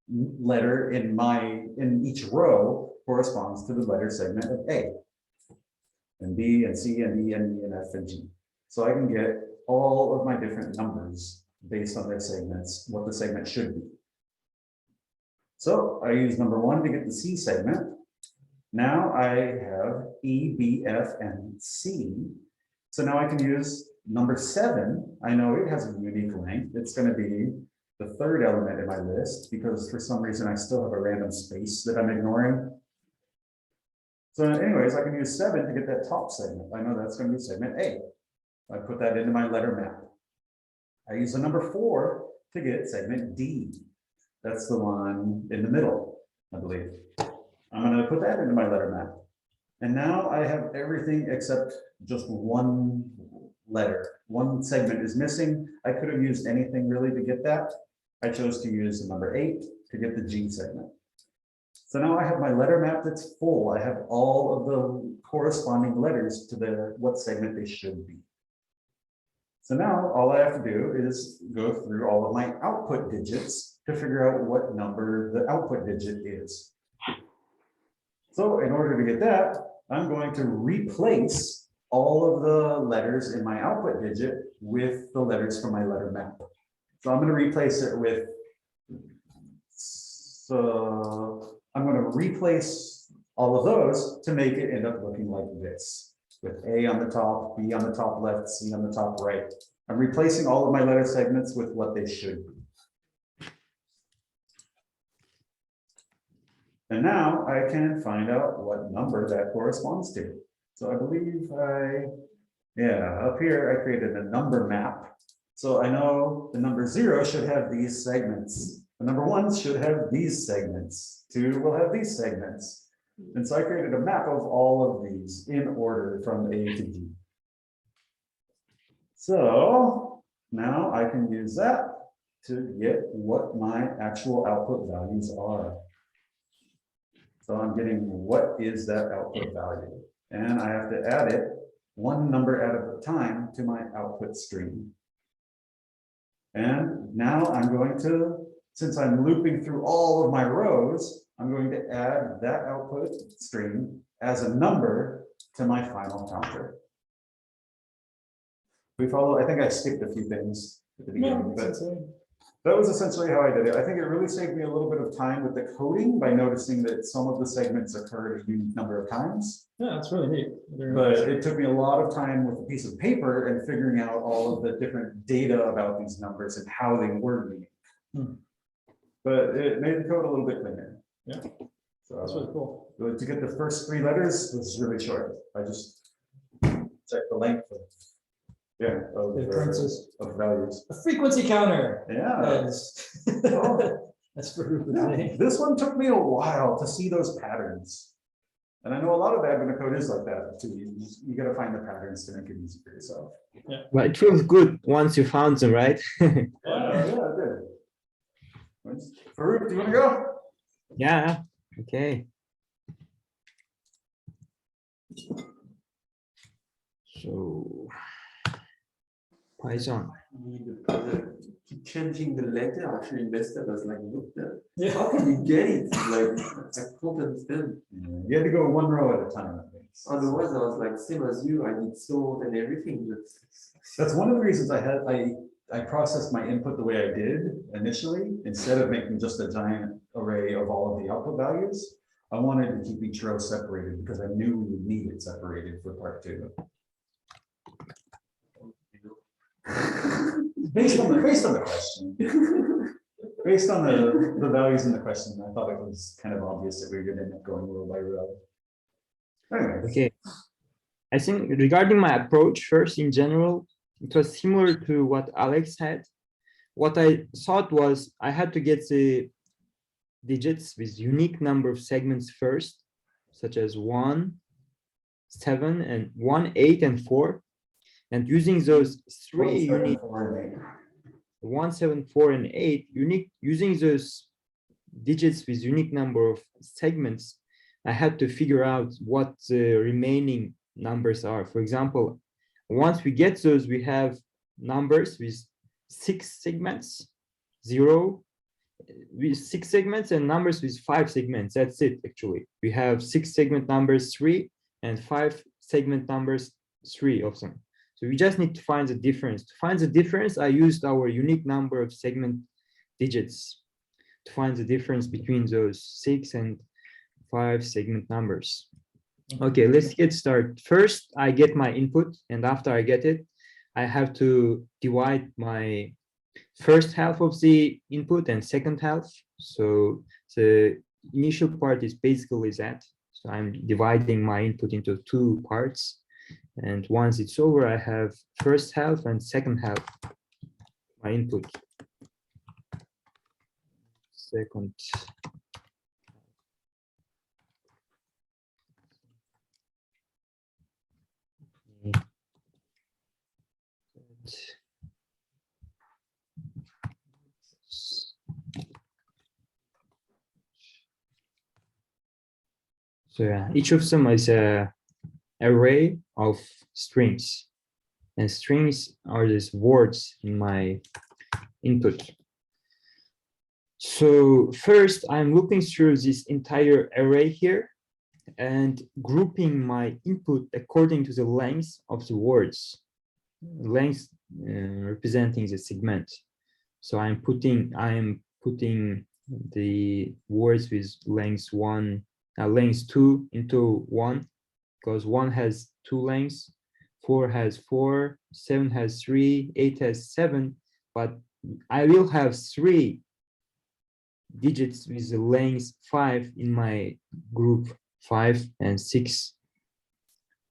letter in each row corresponds to the letter segment of A, and B, and C, and E, and E, and F, and G. So I can get all of my different numbers based on their segments, what the segment should be. So I use number 1 to get the C segment. Now I have E, B, F, and C. So now I can use number 7. I know it has a unique length. It's going to be the 3rd element in my list because for some reason I still have a random space that I'm ignoring. So anyways, I can use 7 to get that top segment. I know that's going to be segment A. I put that into my letter map. I use the number 4 to get segment D. That's the one in the middle, I believe. I'm going to put that into my letter map. And now I have everything except just one letter. One segment is missing. I could have used anything really to get that. I chose to use the number 8 to get the G segment. So now I have my letter map that's full. I have all of the corresponding letters to what segment they should be. So now all I have to do is go through all of my output digits to figure out what number the output digit is. So in order to get that, I'm going to replace all of the letters in my output digit with the letters from my letter map. So I'm going to replace it with, so I'm going to replace all of those to make it end up looking like this, with A on the top, B on the top left, C on the top right. I'm replacing all of my letter segments with what they should be. And now I can find out what number that corresponds to. So I believe up here I created a number map. So I know the number 0 should have these segments. The number 1 should have these segments. 2 will have these segments. And so I created a map of all of these in order from A to D. So now I can use that to get what my actual output values are. So I'm getting what is that output value? And I have to add it one number at a time to my output stream. And now I'm going to, since I'm looping through all of my rows, I'm going to add that output stream as a number to my final counter. We follow, I think I skipped a few things at the beginning, but that was essentially how I did it. I think it really saved me a little bit of time with the coding by noticing that some of the segments occurred a unique number of times. Yeah, it's really neat. But it took me a lot of time with a piece of paper and figuring out all of the different data about these numbers and how they were unique. But it made the code a little bit cleaner. Yeah, so that's really cool. To get the first 3 letters was really short. I just checked the length of, of values. A frequency counter. Yeah. That's for This one took me a while to see those patterns. And I know a lot of admin code is like that too. You got to find the patterns to make it easy for yourself. Yeah. But it feels good once you found them, right? Yeah, it did. Farouk, do you want to go? Yeah. Okay. So Python. Keep changing the letter. Actually, investor was like, look, Yeah. how can you get it? Like, I can't understand. You had to go 1 row at a time, I think. Otherwise, I was like, same as you. I did sort and everything. That's one of the reasons I processed my input the way I did initially, instead of making just a giant array of all of the output values. I wanted to keep each row separated because I knew we would need it separated for part 2. Based on the question, based on the values in the question, I thought it was kind of obvious that we were going to end up going row by row. Anyway. Okay. I think regarding my approach, first in general, it was similar to what Alex had. What I thought was I had to get the digits with unique number of segments first, such as 1, 7, and 1, 8, and 4. And using those 3 unique 1, 7, 4, and 8 unique, using those digits with unique number of segments, I had to figure out what the remaining numbers are. For example, once we get those, we have numbers with 6 segments, 0 with 6 segments, and numbers with 5 segments. That's it, actually. We have 6 segment numbers 3 and 5 segment numbers 3 of them. So we just need to find the difference. To find the difference, I used our unique number of segment digits to find the difference between those 6 and 5 segment numbers. Okay, let's get started. First, I get my input, and after I get it, I have to divide my first half of the input and second half. So the initial part is basically that. So I'm dividing my input into 2 parts. And once it's over, I have first half and second half my input. second. So yeah, each of them is a array of strings, and strings are these words in my input. So first, I'm looking through this entire array here and grouping my input according to the length of the words, length representing the segment. So I'm putting the words with length length 2 into 1, because 1 has 2 lengths, 4 has 4, 7 has 3, 8 has 7, but I will have 3 digits with the length 5 in my group 5 and 6.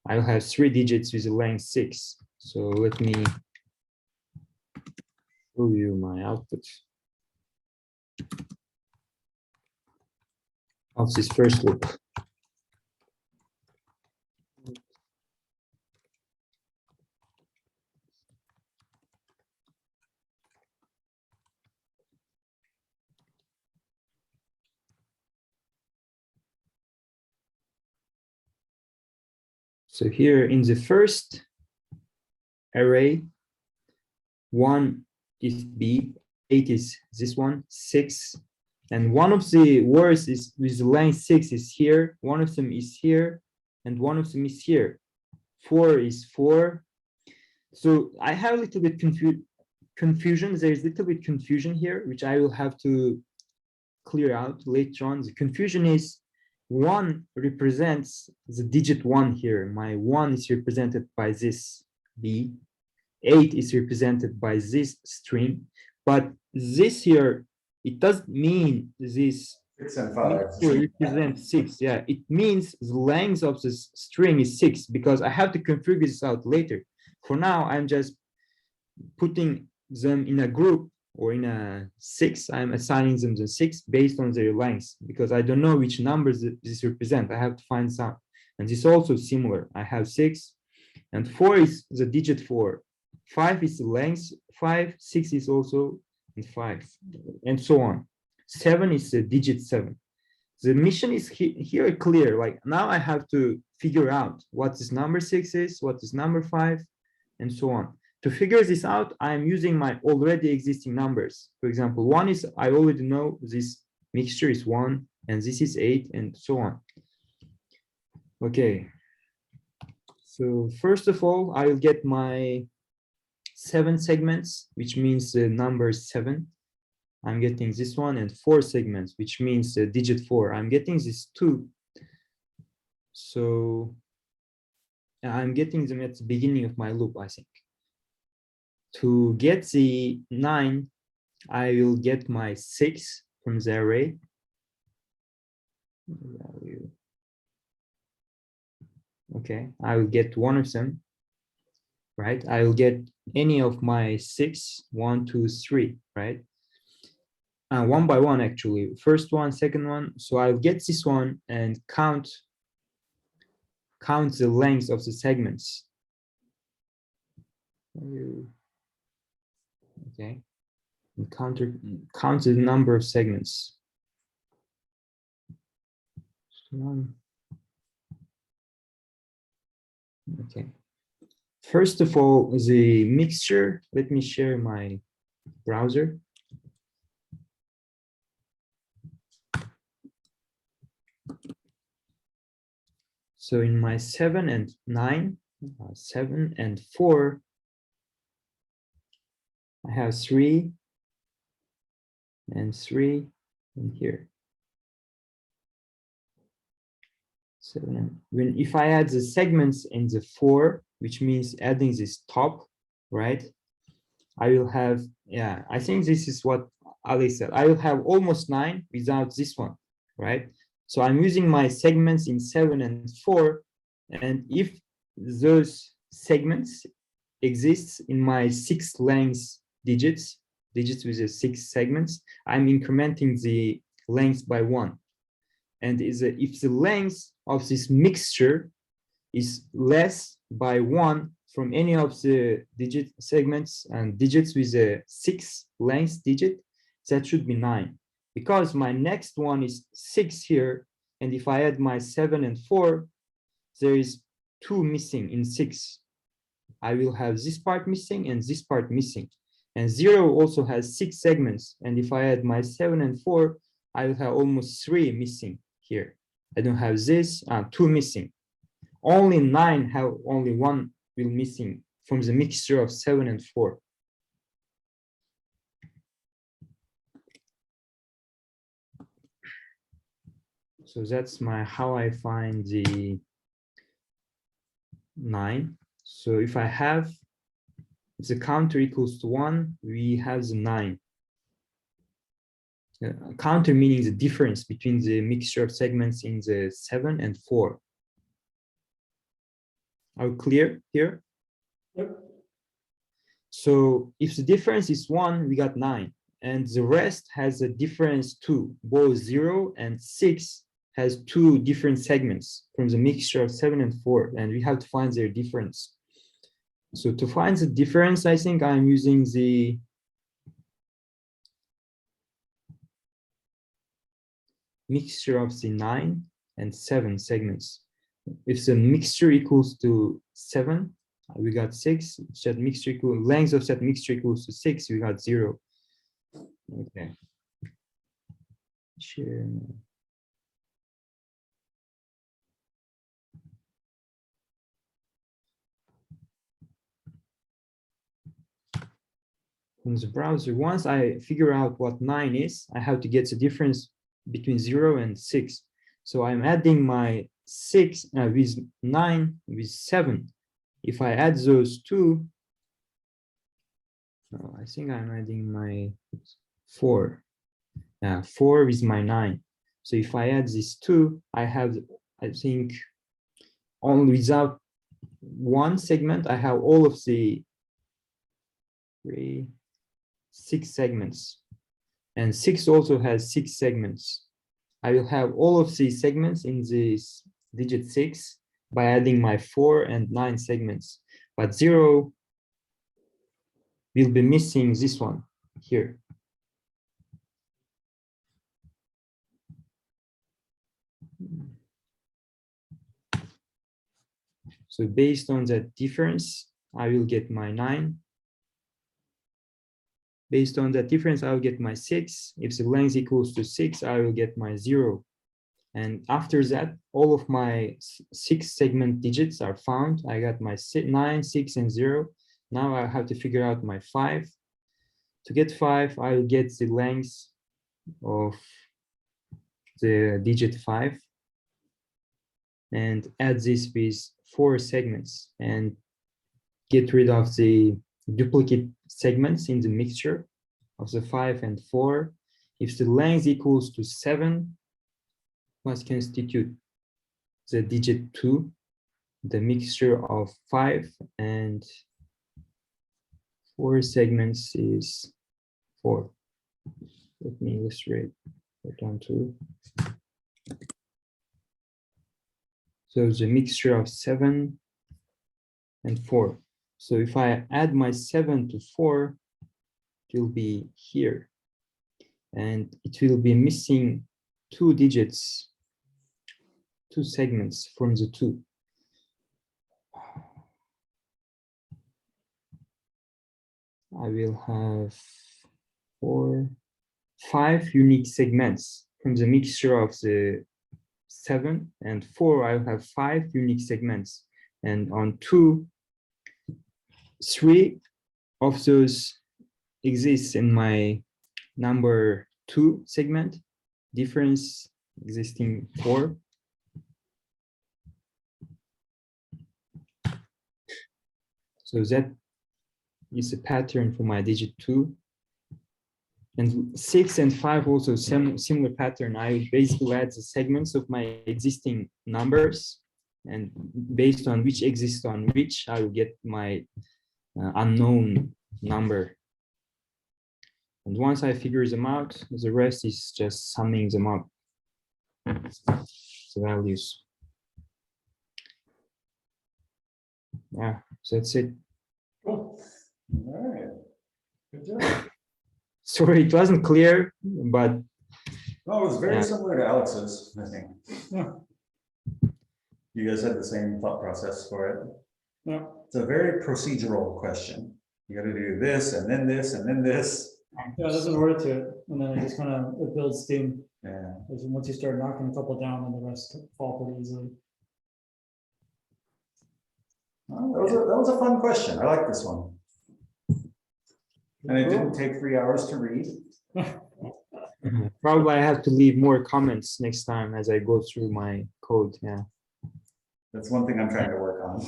I'll have 3 digits with the length 6. So let me show you my output of this first loop. So here in the first array, 1 is B, 8 is this one, 6, and one of the words is with length 6 is here, one of them is here, and one of them is here. 4 is 4. So I have a little bit confusion. There is a little bit confusion here, which I will have to clear out later on. The confusion is 1 represents the digit 1 here. My 1 is represented by this B. 8 is represented by this string. But this here, it doesn't mean this 6 and 5. represents 6. Yeah, it means the length of this string is 6, because I have to configure this out later. For now, I'm just putting them in a group or in a 6. I'm assigning them the 6 based on their length, because I don't know which numbers this represent. I have to find some. And this is also similar. I have 6 and 4 is the digit 4. 5 is the length 5, 6 is also in 5, and so on. 7 is the digit 7. The mission is here clear. Like now I have to figure out what this number 6 is, what is number 5, and so on. To figure this out, I'm using my already existing numbers. For example, 1 is, I already know this mixture is 1, and this is 8, and so on. Okay. So first of all, I will get my 7 segments, which means the number 7. I'm getting this one, and 4 segments, which means the digit 4. I'm getting this 2. So I'm getting them at the beginning of my loop, I think. To get the 9, I will get my 6 from the array. Okay, I will get one of them, right? I will get any of my 6, 1, 2, 3, right? One by one, actually. First one, second one. So I'll get this one and count the length of the segments. Okay, and count the number of segments. Okay. First of all, the mixture. Let me share my browser. So in my 7 and 9, 7 and 4, I have 3 and 3 in here. 7. If I add the segments in the 4, which means adding this top, right? I will have, yeah, I think this is what Ali said. I will have almost 9 without this one, right? So I'm using my segments in 7 and 4, and if those segments exist in my 6 length digits, digits with the 6 segments, I'm incrementing the length by 1. And if the length of this mixture is less by 1 from any of the digit segments and digits with a 6 length digit, that should be 9. Because my next one is 6 here, and if I add my 7 and 4, there is 2 missing in 6. I will have this part missing and this part missing. And 0 also has 6 segments, and if I add my 7 and 4, I will have almost 3 missing here. I don't have this, 2 missing. Only 9 have only 1 will missing from the mixture of 7 and 4. So that's how I find the 9. So if I have the counter equals to 1, we have the 9. Counter meaning the difference between the mixture of segments in the 7 and 4. Are we clear here? Yep. So if the difference is 1, we got 9. And the rest has a difference 2. Both 0 and 6 has 2 different segments from the mixture of 7 and 4. And we have to find their difference. So to find the difference, I think I'm using the mixture of the 9 and 7 segments. If the mixture equals to 7, we got 6. If that mixture length of that mixture equals to 6, we got 0. Okay. Share. In the browser, once I figure out what 9 is, I have to get the difference between 0 and 6. So I'm adding my 6 with 9 with 7. If I add those two, I think I'm adding my 4. 4 is my 9. So if I add these two, I have, I think, only without one segment, I have all of the 6 segments. And 6 also has 6 segments. I will have all of these segments in this digit 6 by adding my 4 and 9 segments. But 0 will be missing this one here. So based on that difference, I will get my 9. Based on that difference, I will get my 6. If the length equals to 6, I will get my 0. And after that, all of my 6 segment digits are found. I got my 9, 6, and 0. Now I have to figure out my 5. To get 5, I will get the length of the digit 5 and add this with 4 segments and get rid of the duplicate segments in the mixture of the 5 and 4. If the length equals to 7, must constitute the digit 2, the mixture of 5 and 4 segments is 4. Let me illustrate that one too. So the mixture of 7 and 4. So if I add my 7 to 4, it will be here. And it will be missing 2 digits, 2 segments from the 2. I will have 5 unique segments from the mixture of the 7 and 4. I will have 5 unique segments, and on 2, 3 of those exists in my number 2 segment, difference existing 4. So that is a pattern for my digit 2. And 6 and 5 also similar pattern. I basically add the segments of my existing numbers, and based on which exists on which, I will get my unknown number. And once I figure them out, the rest is just summing them up, the values. Yeah, so that's it. Cool. All right. Good job. Sorry, it wasn't clear, but Oh, it was very Yeah. similar to Alex's, I think. Yeah. You guys had the same thought process for it. Yeah. It's a very procedural question. You gotta do this and then this and then this. Yeah, there's an order to it, and then it just kind of, it builds steam. Yeah. Because once you start knocking a couple down, then the rest fall pretty easily. Well, that was a fun question. I like this one. And it didn't take 3 hours to read. probably I have to leave more comments next time as I go through my code. Yeah. That's one thing I'm trying to work on.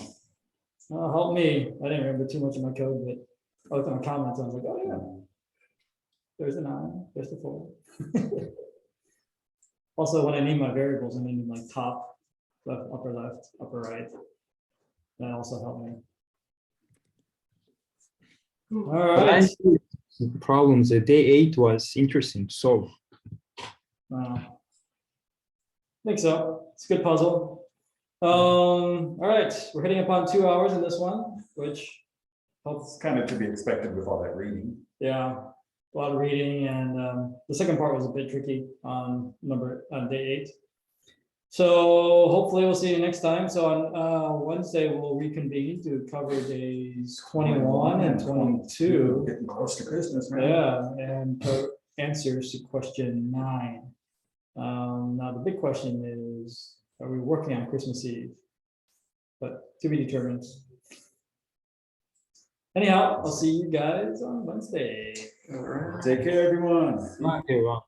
Help me. I didn't remember too much of my code, but I looked at my comments and I was like, oh yeah, there's a 9, there's the 4. Also, when I name my variables, I name them like top, left, upper right. That also helped me. All right. Problems. Day 8 was interesting to solve. I think so. It's a good puzzle. All right, we're hitting upon 2 hours in this one, which helps. It's kind of to be expected with all that reading. Yeah, a lot of reading, and the second part was a bit tricky on day 8. So hopefully we'll see you next time. So on Wednesday we'll reconvene to cover days 21 and 22. Getting close to Christmas, man. Yeah, and answers to question 9. Now the big question is, are we working on Christmas Eve? But to be determined. Anyhow, I'll see you guys on Wednesday. All right. Take care, everyone. Okay, well.